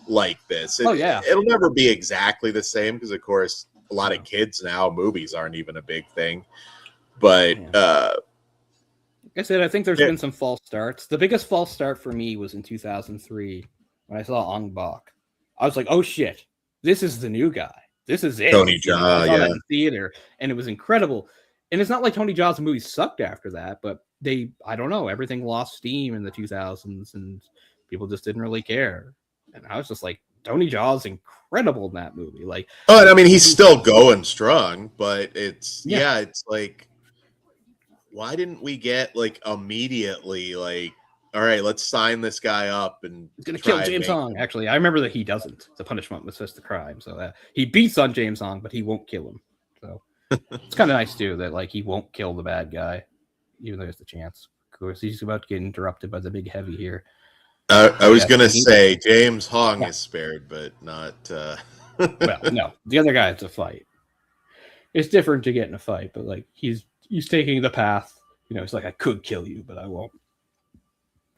like this. It'll never be exactly the same because, of course, a lot of kids now, movies aren't even a big thing. But like I said, I think there's been some false starts. The biggest false start for me was in 2003 when I saw Ong Bak. I was like, oh shit, this is the new guy. This is it. Tony Jaa, I saw that in theater, and it was incredible. And it's not like Tony Jaa's movies sucked after that, but I don't know, everything lost steam in the 2000s and people just didn't really care. And I was just like, Tony Jaa's incredible in that movie. Like, oh, and I mean, he's still going strong, but it's like, why didn't we get like immediately like, all right, let's sign this guy up and he's gonna kill James Hong. Actually, I remember that he doesn't. The punishment was just the crime, so he beats on James Hong, but he won't kill him. So it's kind of nice too that like he won't kill the bad guy, even though there's the chance. Of course, he's about to get interrupted by the big heavy here. I was gonna say James Hong is spared, but not. Well, no, the other guy, it's a fight. It's different to get in a fight, but like he's taking the path. You know, it's like I could kill you, but I won't.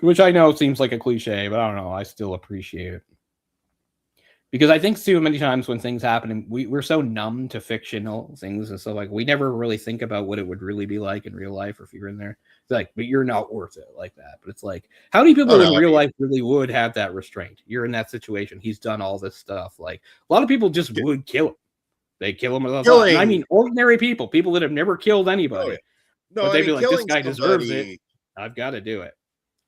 Which I know seems like a cliche, but I don't know. I still appreciate it. Because I think too many times when things happen, and we're so numb to fictional things, and so like we never really think about what it would really be like in real life, or if you're in there. It's like, but you're not worth it like that. But it's like, how many people in real life really would have that restraint? You're in that situation. He's done all this stuff. Like a lot of people just would kill him. They kill him. I mean, ordinary people that have never killed anybody. No, but they'd be like, this guy deserves it. I've got to do it.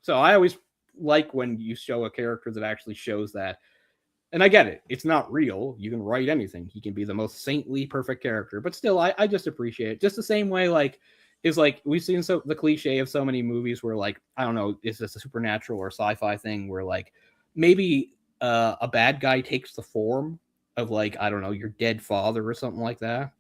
So I always like when you show a character that actually shows that. And I get it. It's not real. You can write anything. He can be the most saintly, perfect character. But still, I just appreciate it. Just the same way, like, is like we've seen the cliche of so many movies where, like, I don't know, is this a supernatural or sci-fi thing where, like, maybe a bad guy takes the form of, like, I don't know, your dead father or something like that.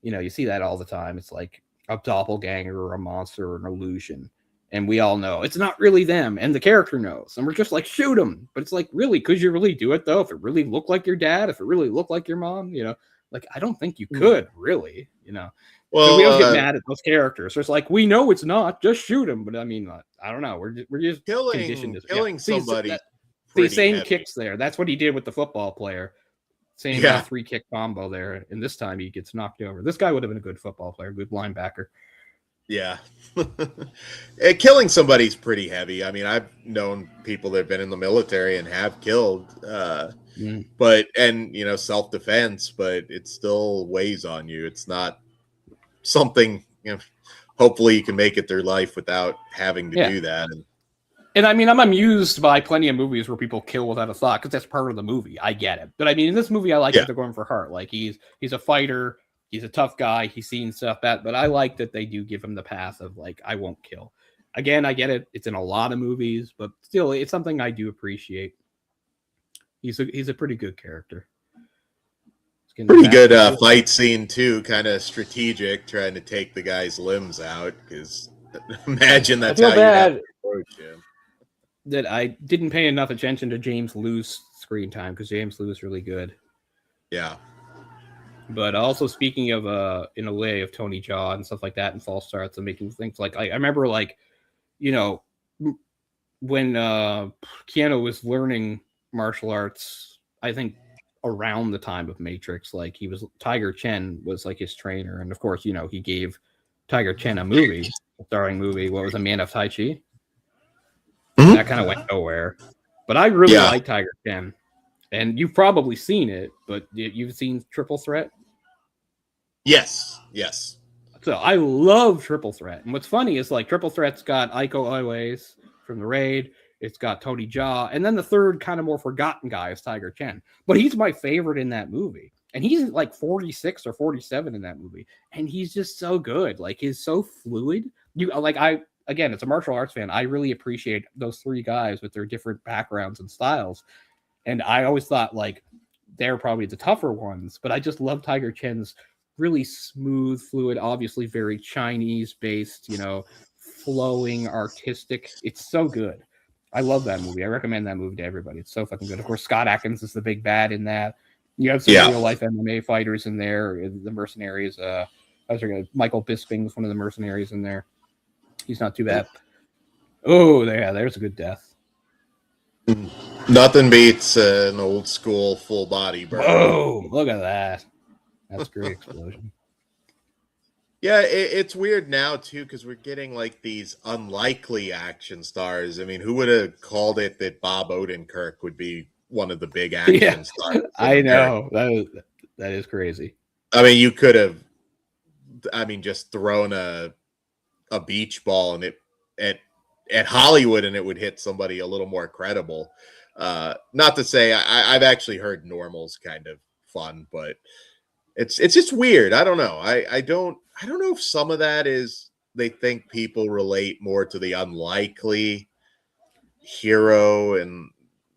You know, you see that all the time. It's like a doppelganger or a monster or an illusion. And we all know it's not really them, and the character knows, and we're just like, shoot him. But it's like, really, could you really do it though? If it really looked like your dad, if it really looked like your mom, you know, like I don't think you could really, you know. Well, so we don't get mad at those characters. So it's like we know it's not, just shoot him. But I mean, I don't know. We're just conditioned to killing somebody. The same heavy kicks there. That's what he did with the football player. Same 3-kick combo there, and this time he gets knocked over. This guy would have been a good football player, good linebacker. Yeah. Killing somebody's pretty heavy. I mean, I've known people that have been in the military and have killed, but you know, self-defense, but it still weighs on you. It's not something, you know, hopefully you can make it through life without having to do that. And I mean, I'm amused by plenty of movies where people kill without a thought because that's part of the movie. I get it. But I mean, in this movie, I like that they're going for heart. Like he's a fighter. He's a tough guy. He's seen stuff bad, but I like that they do give him the path of like, I won't kill. Again, I get it. It's in a lot of movies, but still, it's something I do appreciate. He's a pretty good character. Pretty good fight scene too. Kind of strategic, trying to take the guy's limbs out. Because imagine that's how you have to approach him. That I didn't pay enough attention to James Liu's screen time because James Liu is really good. Yeah. But also speaking of, in a way, of Tony Jaa and stuff like that and false starts and making things like, I remember like, you know, when Keanu was learning martial arts, I think around the time of Matrix, like Tiger Chen was like his trainer. And of course, you know, he gave Tiger Chen a starring movie. What was a Man of Tai Chi? Mm-hmm. That kind of went nowhere. But I really like Tiger Chen. And you've probably seen it, but you've seen Triple Threat? Yes. So I love Triple Threat. And what's funny is like Triple Threat's got Iko Uwais from The Raid. It's got Tony Jaa. And then the third kind of more forgotten guy is Tiger Chen. But he's my favorite in that movie. And he's like 46 or 47 in that movie. And he's just so good. Like he's so fluid. Again, as a martial arts fan, I really appreciate those three guys with their different backgrounds and styles. And I always thought like they're probably the tougher ones, but I just love Tiger Chen's really smooth, fluid, obviously very Chinese based, you know, flowing, artistic. It's so good. I love that movie. I recommend that movie to everybody. It's so fucking good. Of course, Scott Adkins is the big bad in that. You have some real life MMA fighters in there. The mercenaries. Michael Bisping's one of the mercenaries in there. He's not too bad. Oh, there's a good death. Nothing beats an old school full body burn. Oh, look at that. That's a great explosion. Yeah, it's weird now, too, because we're getting like these unlikely action stars. I mean, who would have called it that Bob Odenkirk would be one of the big action stars? I know. That is crazy. I mean, you could have I mean, just throwing a beach ball and it at Hollywood and it would hit somebody a little more credible. Not to say I've actually heard normal's kind of fun, but it's just weird. I don't know. I don't know if some of that is they think people relate more to the unlikely hero and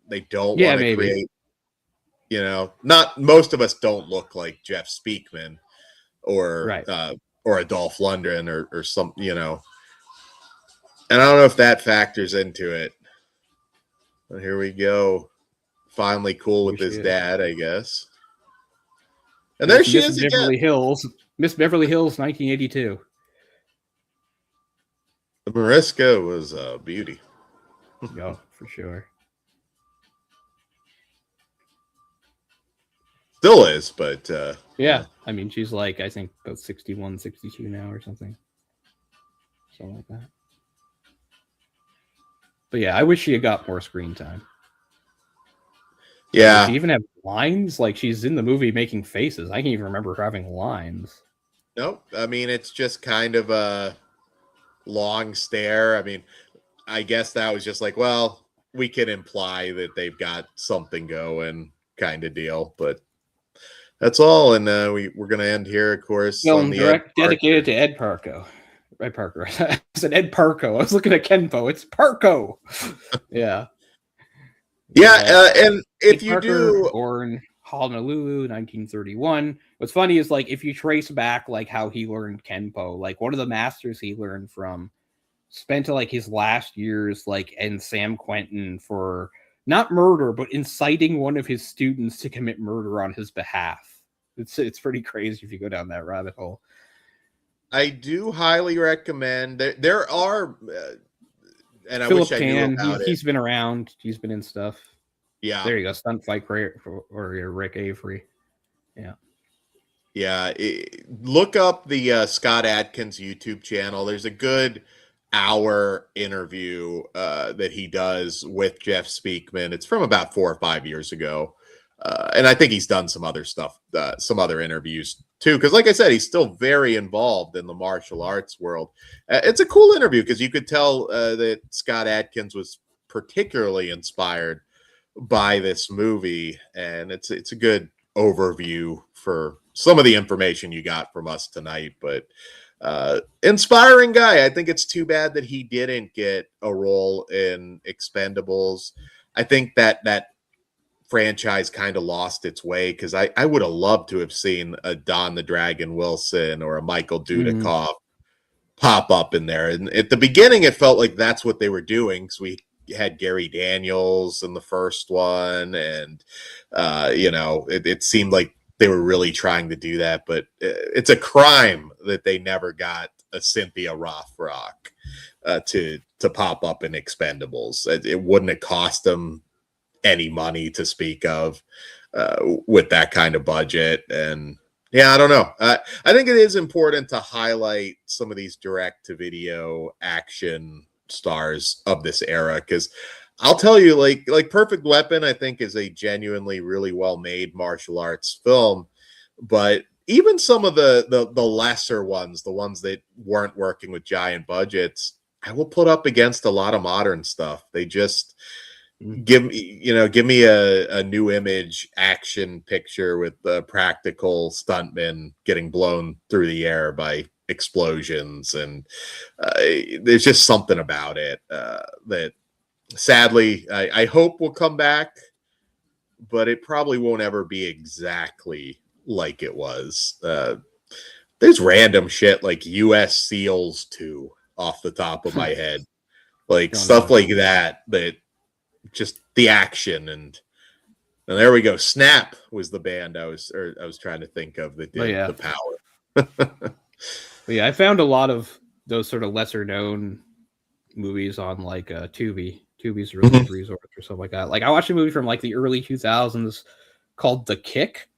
they don't Yeah, want to maybe. create, not most of us don't look like Jeff Speakman or Right. or a Dolph Lundgren or some, and I don't know if that factors into it. But here we go. Finally cool with his dad, I guess. And there she is again. Miss Beverly Hills, 1982. Mariska was a beauty. Yeah, for sure. Still is, but yeah. I mean, she's like, I think about 61, 62 now or something. Something like that. But yeah, I wish she had got more screen time. Yeah. Does she even have lines? Like, she's in the movie making faces. I can't even remember her having lines. Nope. I mean, it's just kind of a long stare. I mean, I guess that was just like, well, we can imply that they've got something going kind of deal, but that's all. And we're going to end here, of course. Film dedicated to Ed Parko. Ed Parker. I said Ed Parko. I was looking at Kenpo. It's Parko. Yeah. Yeah. And if Ed you Parker, born Honolulu, 1931. What's funny is, like, if you trace back, like, how he learned Kenpo, like, one of the masters he learned from spent, like, his last years, like, in San Quentin for not murder, but inciting one of his students to commit murder on his behalf. It's pretty crazy if you go down that rabbit hole. I do highly recommend. There are, and I Philip wish I Tan, knew about it. He's been around. He's been in stuff. Yeah. There you go. Stunt Fight or Rick Avery. Yeah. Yeah. Look up the Scott Adkins YouTube channel. There's a good hour interview that he does with Jeff Speakman. It's from about 4 or 5 years ago. And I think he's done some other stuff, some other interviews too. Because like I said, he's still very involved in the martial arts world. It's a cool interview because you could tell that Scott Adkins was particularly inspired by this movie. And it's a good overview for some of the information you got from us tonight. But inspiring guy. I think it's too bad that he didn't get a role in Expendables. I think that franchise kind of lost its way because I would have loved to have seen a Don the Dragon Wilson or a Michael Dudikoff pop up in there. And at the beginning, it felt like that's what they were doing. So we had Gary Daniels in the first one, and it seemed like they were really trying to do that. But it's a crime that they never got a Cynthia Rothrock to pop up in Expendables. It wouldn't have cost them any money to speak of with that kind of budget. And yeah, I don't know. I think it is important to highlight some of these direct to video action stars of this era, because I'll tell you, like Perfect Weapon, I think is a genuinely really well made martial arts film, but even some of the lesser ones, the ones that weren't working with giant budgets, I will put up against a lot of modern stuff. They just give me a new image action picture with practical stuntmen getting blown through the air by explosions, and there's just something about it that sadly I hope will come back, but it probably won't ever be exactly like it was. There's random shit like US SEALs 2 off the top of my head, like stuff like that just the action. And there we go. Snap was the band I was trying to think of that did the Power. But yeah, I found a lot of those sort of lesser known movies on like Tubi's Release Resort or something like that. Like I watched a movie from like the early 2000s called The Kick,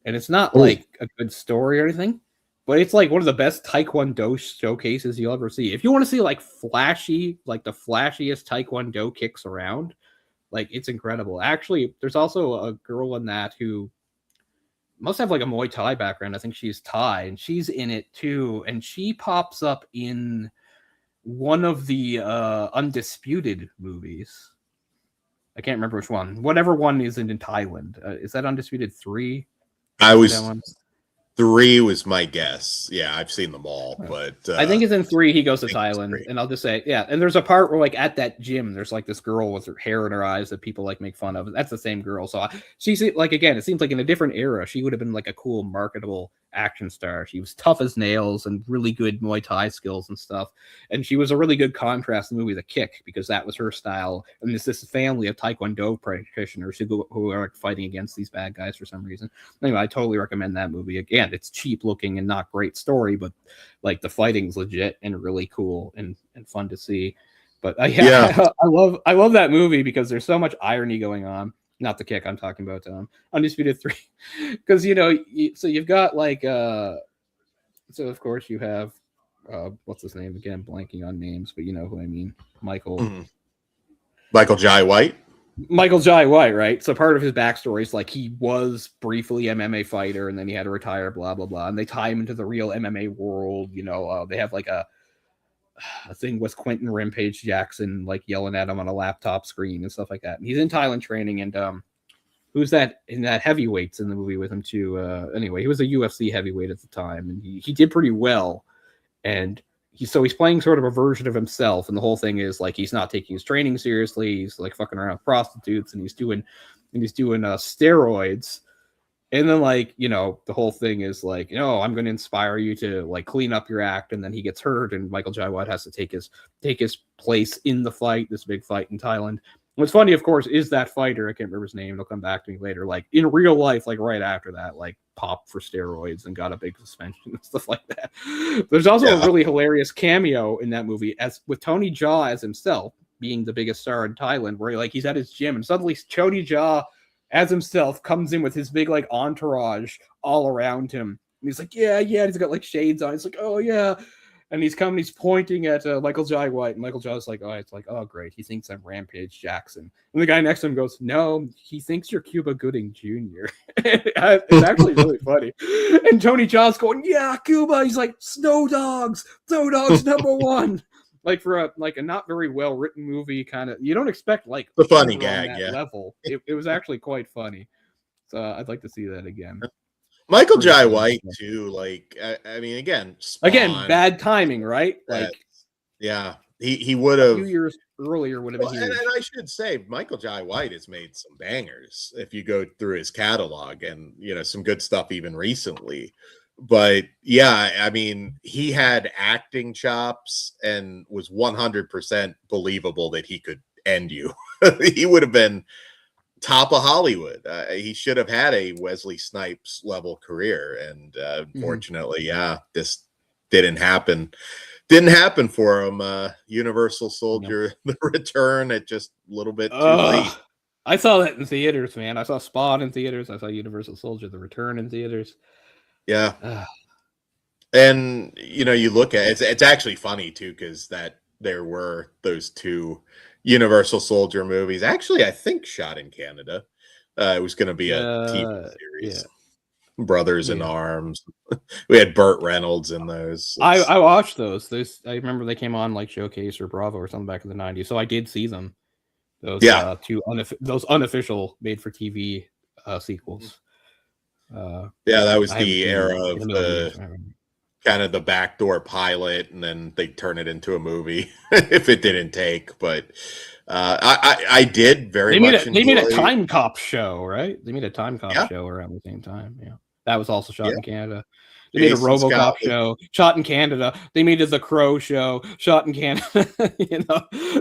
and it's not like a good story or anything, but it's like one of the best Taekwondo showcases you'll ever see. If you want to see like flashy, like the flashiest Taekwondo kicks around, like it's incredible. Actually, there's also a girl in that who must have like a Muay Thai background. I think she's Thai, and she's in it too. And she pops up in one of the Undisputed movies. I can't remember which one. Whatever one is in Thailand. Is that Undisputed 3? I was 3 was my guess. Yeah, I've seen them all, but I think it's in 3 he goes to Thailand, and I'll just say, yeah, and there's a part where like at that gym there's like this girl with her hair in her eyes that people like make fun of. That's the same girl. So she's like, again, it seems like in a different era she would have been like a cool marketable action star. She was tough as nails and really good Muay Thai skills and stuff, and she was a really good contrast in the movie The Kick, because that was her style, and it's this family of Taekwondo practitioners who are like, fighting against these bad guys for some reason. Anyway, I totally recommend that movie. Again, it's cheap looking and not great story, but like the fighting's legit and really cool and fun to see. But I love that movie because there's so much irony going on. Not The Kick, I'm talking about Undisputed 3, because so you've got like so of course you have what's his name again? Blanking on names, but you know who I mean. Michael Jai White. Michael Jai White, right? So part of his backstory is like he was briefly an MMA fighter and then he had to retire, blah blah blah, and they tie him into the real MMA world. They have like a thing with Quentin Rampage Jackson like yelling at him on a laptop screen and stuff like that. And he's in Thailand training, and who's that in that heavyweights in the movie with him too? Anyway, he was a UFC heavyweight at the time, and he did pretty well. And he's playing sort of a version of himself, and the whole thing is like he's not taking his training seriously. He's like fucking around with prostitutes, and he's doing steroids. And then the whole thing is like, I'm going to inspire you to like clean up your act. And then he gets hurt, and Michael Jai White has to take his place in the fight, this big fight in Thailand. What's funny, of course, is that fighter, I can't remember his name, it'll come back to me later, like in real life, like right after that, like popped for steroids and got a big suspension and stuff like that. There's also a really hilarious cameo in that movie with Tony Jaa as himself being the biggest star in Thailand, where like he's at his gym and suddenly Tony Jaa as himself comes in with his big like entourage all around him. And he's like, yeah, he's got like shades on. He's like, oh yeah. And he's pointing at Michael Jai White, and Michael Jai's like, oh great, he thinks I'm Rampage Jackson. And the guy next to him goes, no, he thinks you're Cuba Gooding Jr. It's actually really funny. And Tony Jaa's going, yeah, Cuba. He's like, Snow Dogs #1. Like for a not very well written movie, kind of, you don't expect like the funny gag, level. It was actually quite funny. So I'd like to see that again. Michael Jai White too, like I mean, again, bad timing, right? Like, yeah, he would have a few years earlier would have been. And I should say, Michael Jai White has made some bangers if you go through his catalog, and some good stuff even recently. But yeah, I mean, he had acting chops and was 100% believable that he could end you. He would have been top of Hollywood. He should have had a Wesley Snipes level career, and unfortunately, this didn't happen. Didn't happen for him. Universal Soldier: The Return at just a little bit too late. I saw that in theaters, man. I saw Spawn in theaters. I saw Universal Soldier: The Return in theaters. Yeah, and you look at it's actually funny too, because that there were those two Universal Soldier movies. Actually, I think shot in Canada. It was going to be a TV series. Yeah. Brothers in Arms. We had Burt Reynolds in those. I watched those. I remember they came on like Showcase or Bravo or something back in the 90s. So I did see them. Those those unofficial made for TV sequels. That was the era of the kind of the backdoor pilot, and then they turn it into a movie if it didn't take. But I did very much. They made a Time Cop show, right? They made a Time Cop show around the same time. Yeah, that was also shot in Canada. They made a RoboCop show, shot in Canada. They made The Crow show, shot in Canada. They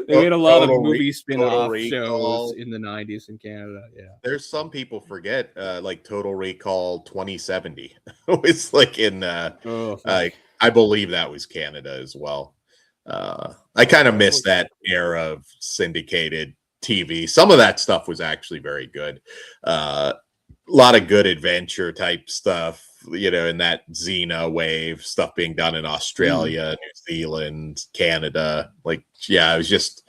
made a lot of movie spin-off shows in the 90s in Canada. Yeah, there's some people forget, like Total Recall 2070. It's like in, I believe that was Canada as well. I kind of missed that era of syndicated TV. Some of that stuff was actually very good. A lot of good adventure type stuff. In that Xena wave, stuff being done in Australia, New Zealand, Canada. Like, it was just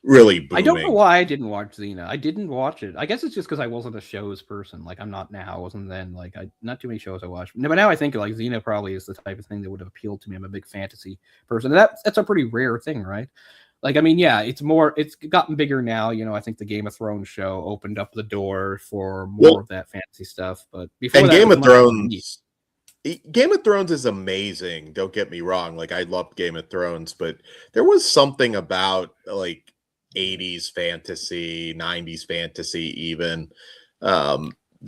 really I don't know booming. why I didn't watch Xena. I didn't watch it. I guess it's just because I wasn't a shows person. Like I'm not now. I wasn't then. Like I not too many shows I watched. But now I think like Xena probably is the type of thing that would have appealed to me. I'm a big fantasy person. And that's a pretty rare thing, right? Like I mean, yeah, it's gotten bigger now. You know, I think the Game of Thrones show opened up the door for more Well, of that fantasy stuff. But before and that, it Game was of much more neat. Thrones. Game of Thrones is amazing. Don't get me wrong. Like I love Game of Thrones, but there was something about like 80s fantasy, 90s fantasy, even.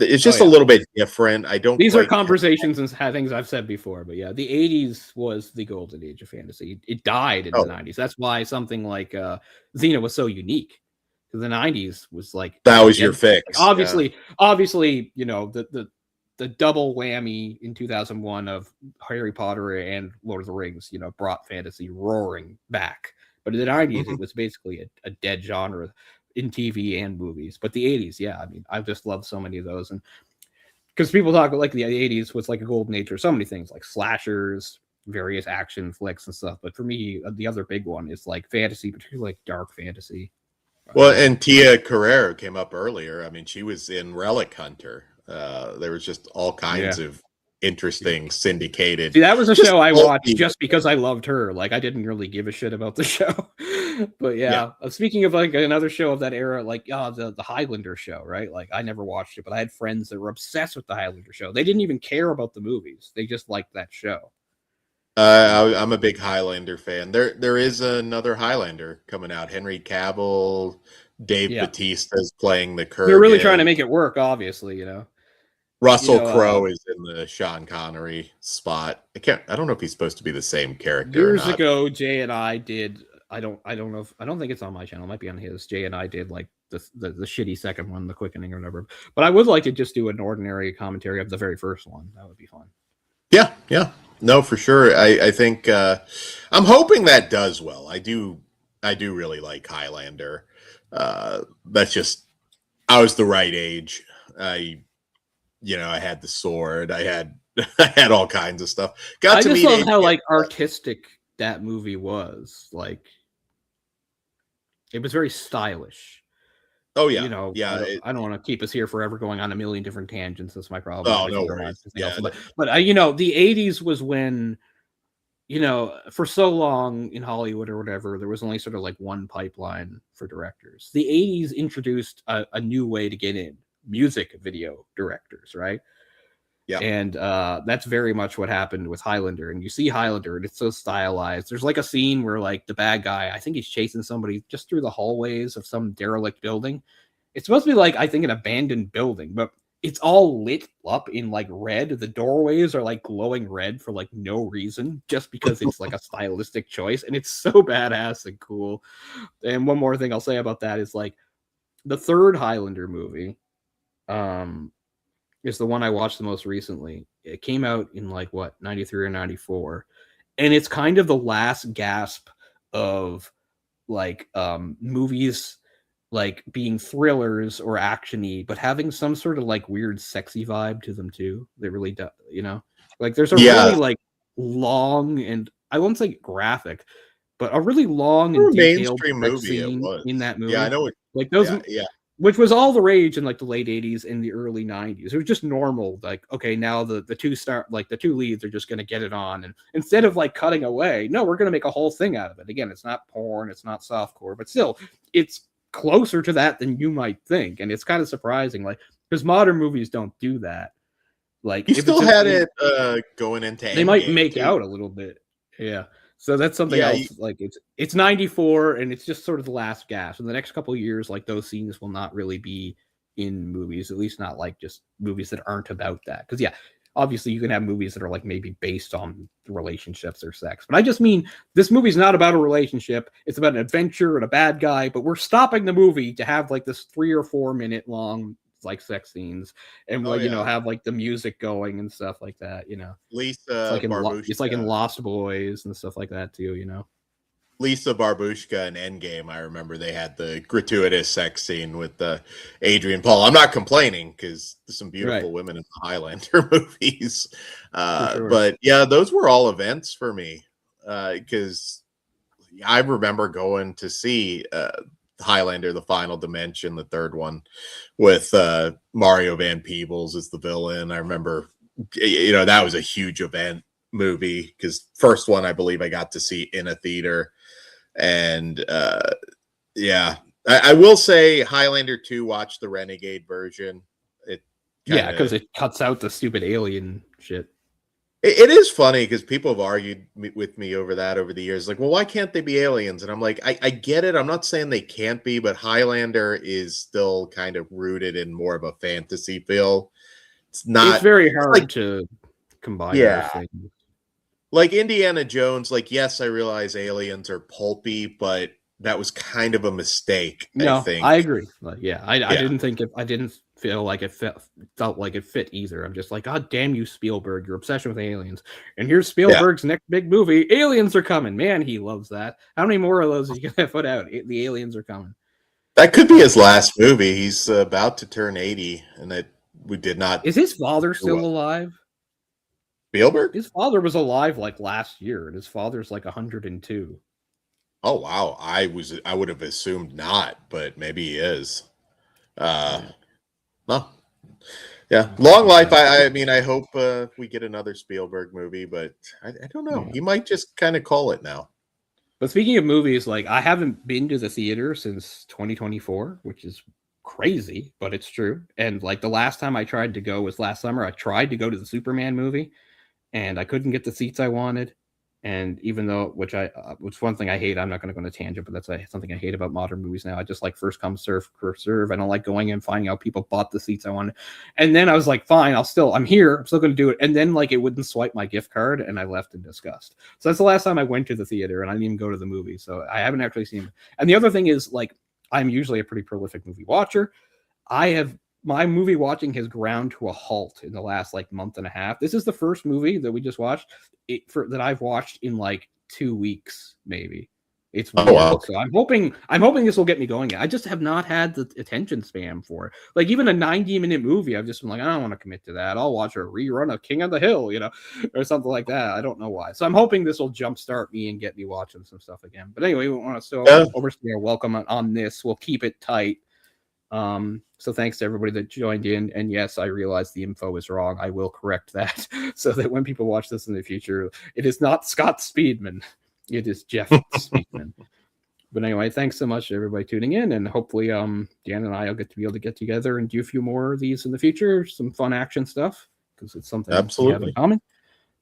It's Oh just a yeah. little bit different. I don't These are quite. conversations and things I've said before, but yeah, the 80s was the golden age of fantasy. It died in the Oh, 90s. That's why something like Xena was so unique. Because the 90s was like that was your dead. Like fix. Yeah. obviously, you know, the double whammy in 2001 of Harry Potter and Lord of the Rings, you know, brought fantasy roaring back. But in the 90s, Mhm. it was basically a dead genre in TV and movies. But the 80s, yeah, I mean, I've just loved so many of those. And because people talk like the 80s was like a golden age for so many things like slashers, various action flicks and stuff. But for me, the other big one is like fantasy, particularly like dark fantasy. Well, and Tia Carrere came up earlier. I mean, she was in Relic Hunter. There was just all kinds Yeah. of interesting syndicated. See, that was a Just show I watched multi- just because I loved her. Like, I didn't really give a shit about the show. But yeah. yeah, speaking of like another show of that era, like the Highlander show, right? Like, I never watched it, but I had friends that were obsessed with the Highlander show. They didn't even care about the movies; they just liked that show. I'm a big Highlander fan. There is another Highlander coming out. Henry Cavill, Dave Yeah, Bautista is playing the they're really trying to Kurgan. make it work. Obviously, you Russell know, Crowe is in the Sean Connery spot. I don't know if he's supposed to be the same character or years not. ago, Jay and I did. I don't know if I don't think it's on my channel. It might be on his. Jay and I did like the shitty second one, the quickening or whatever. But I would like to just do an ordinary commentary of the very first one. That would be fun. Yeah, yeah. No, for sure. I think I'm hoping that does well. I do really like Highlander. That's just I was the right age. I had the sword. I had I had all kinds of stuff. Got I to just meet love how Adrian. like artistic that movie was. Like it was very stylish. Oh You yeah, know, yeah. I don't want to keep us here forever going on a million different tangents. That's my problem. Oh, We no can go on worries. to something else. Yeah, But you know, the 80s was when, you know, for so long in Hollywood or whatever, there was only sort of like one pipeline for directors. The 80s introduced a new way to get in music video directors, right? yeah. And that's very much what happened with Highlander. And you see Highlander, and it's so stylized. There's like a scene where like the bad guy, I think he's chasing somebody just through the hallways of some derelict building. It's supposed to be like I think an abandoned building, but it's all lit up in like red. The doorways are like glowing red for like no reason, just because it's like a stylistic choice, and it's so badass and cool. And one more thing I'll say about that is like the third Highlander movie. Is the one I watched the most recently. It came out in like what 93 or 94, and it's kind of the last gasp of like movies like being thrillers or actiony, but having some sort of like weird sexy vibe to them too. They really do, like there's a Yeah. really like long and I won't say graphic, but a really long For and a detailed mainstream sex movie, it scene in was. that Yeah, I movie. know it. Like those, Yeah, yeah. which was all the rage in like the late 80s and the early 90s. It was just normal. Like, okay, now the two leads are just gonna get it on. And instead of like cutting away, no, we're gonna make a whole thing out of it. Again, it's not porn, it's not softcore, but still, it's closer to that than you might think. And it's kind of surprising, like, because modern movies don't do that. Like You if still it's had it going into they might Endgame make too. out a little bit. Yeah. So that's something Yeah, else. Like it's 94 and it's just sort of the last gasp. In the next couple of years, like those scenes will not really be in movies, at least not like just movies that aren't about that. Because yeah, obviously you can have movies that are like maybe based on relationships or sex. But I just mean this movie's not about a relationship. It's about an adventure and a bad guy, but we're stopping the movie to have like this 3 or 4 minute long like sex scenes and oh like yeah. have like the music going and stuff like that. It's Lisa like it's like in Barbushka. Lost Boys and stuff like that too. Lisa Barbushka in Endgame, I remember they had the gratuitous sex scene with Adrian Paul. I'm not complaining because there's some beautiful Right. women in the Highlander movies. For sure. But yeah, those were all events for me because I remember going to see Highlander: The Final Dimension, the third one, with Mario Van Peebles as the villain. I remember, that was a huge event movie because first one I believe I got to see in a theater, and yeah, I will say Highlander 2. Watch the Renegade version. Yeah, because it cuts out the stupid alien shit. It is funny because people have argued with me over that over the years. Like, well, why can't they be aliens? And I'm like, I get it. I'm not saying they can't be, but Highlander is still kind of rooted in more of a fantasy feel. It's very hard to combine those things. Like Indiana Jones, like, yes, I realize aliens are pulpy, but that was kind of a mistake. No, I think. I agree. Like, I didn't think I didn't feel like it felt like it fit either. I'm just like, God damn you, Spielberg, your obsession with aliens. And here's Spielberg's next big movie. Aliens are coming. Man, he loves that. How many more of those are you gonna put out? The aliens are coming. That could be his last movie. He's about to turn 80, and that we did not. Is his father still alive? Spielberg? His father was alive like last year, and his father's like 102. Oh wow, I would have assumed not, but maybe he is. No. Yeah, long life. I mean, I hope we get another Spielberg movie, but I don't know. He might just kind of call it now. But speaking of movies, like I haven't been to the theater since 2024, which is crazy, but it's true. And like the last time I tried to go was last summer. I tried to go to the Superman movie, and I couldn't get the seats I wanted. And even though, which one thing I hate, I'm not going to go on a tangent, but that's something I hate about modern movies now. I just like first come, first serve. I don't like going and finding out people bought the seats I wanted. And then I was like, fine, I'm here. I'm still going to do it. And then like it wouldn't swipe my gift card, and I left in disgust. So that's the last time I went to the theater, and I didn't even go to the movie. So I haven't actually seen it. And the other thing is, like, I'm usually a pretty prolific movie watcher. My movie watching has ground to a halt in the last like month and a half. This is the first movie that we just watched that I've watched in like 2 weeks, maybe. It's weird. Wow. So I'm hoping this will get me going. I just have not had the attention span for it. Like even a 90-minute movie, I've just been like, I don't want to commit to that. I'll watch a rerun of King of the Hill, or something like that. I don't know why. So I'm hoping this will jumpstart me and get me watching some stuff again. But anyway, we want to still overstay our welcome on this. We'll keep it tight. So thanks to everybody that joined in, and yes, I realize the info is wrong. I will correct that so that when people watch this in the future, it is not Scott Speedman, it is Jeff Speedman. But anyway, thanks so much to everybody tuning in, and hopefully Dan and I will get to get together and do a few more of these in the future, some fun action stuff, because it's something we have in common.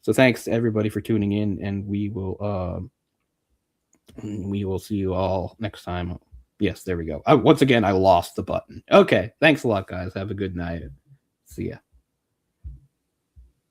So thanks to everybody for tuning in, and we will see you all next time. Yes, there we go. Once again, I lost the button. Okay, thanks a lot, guys. Have a good night. See ya.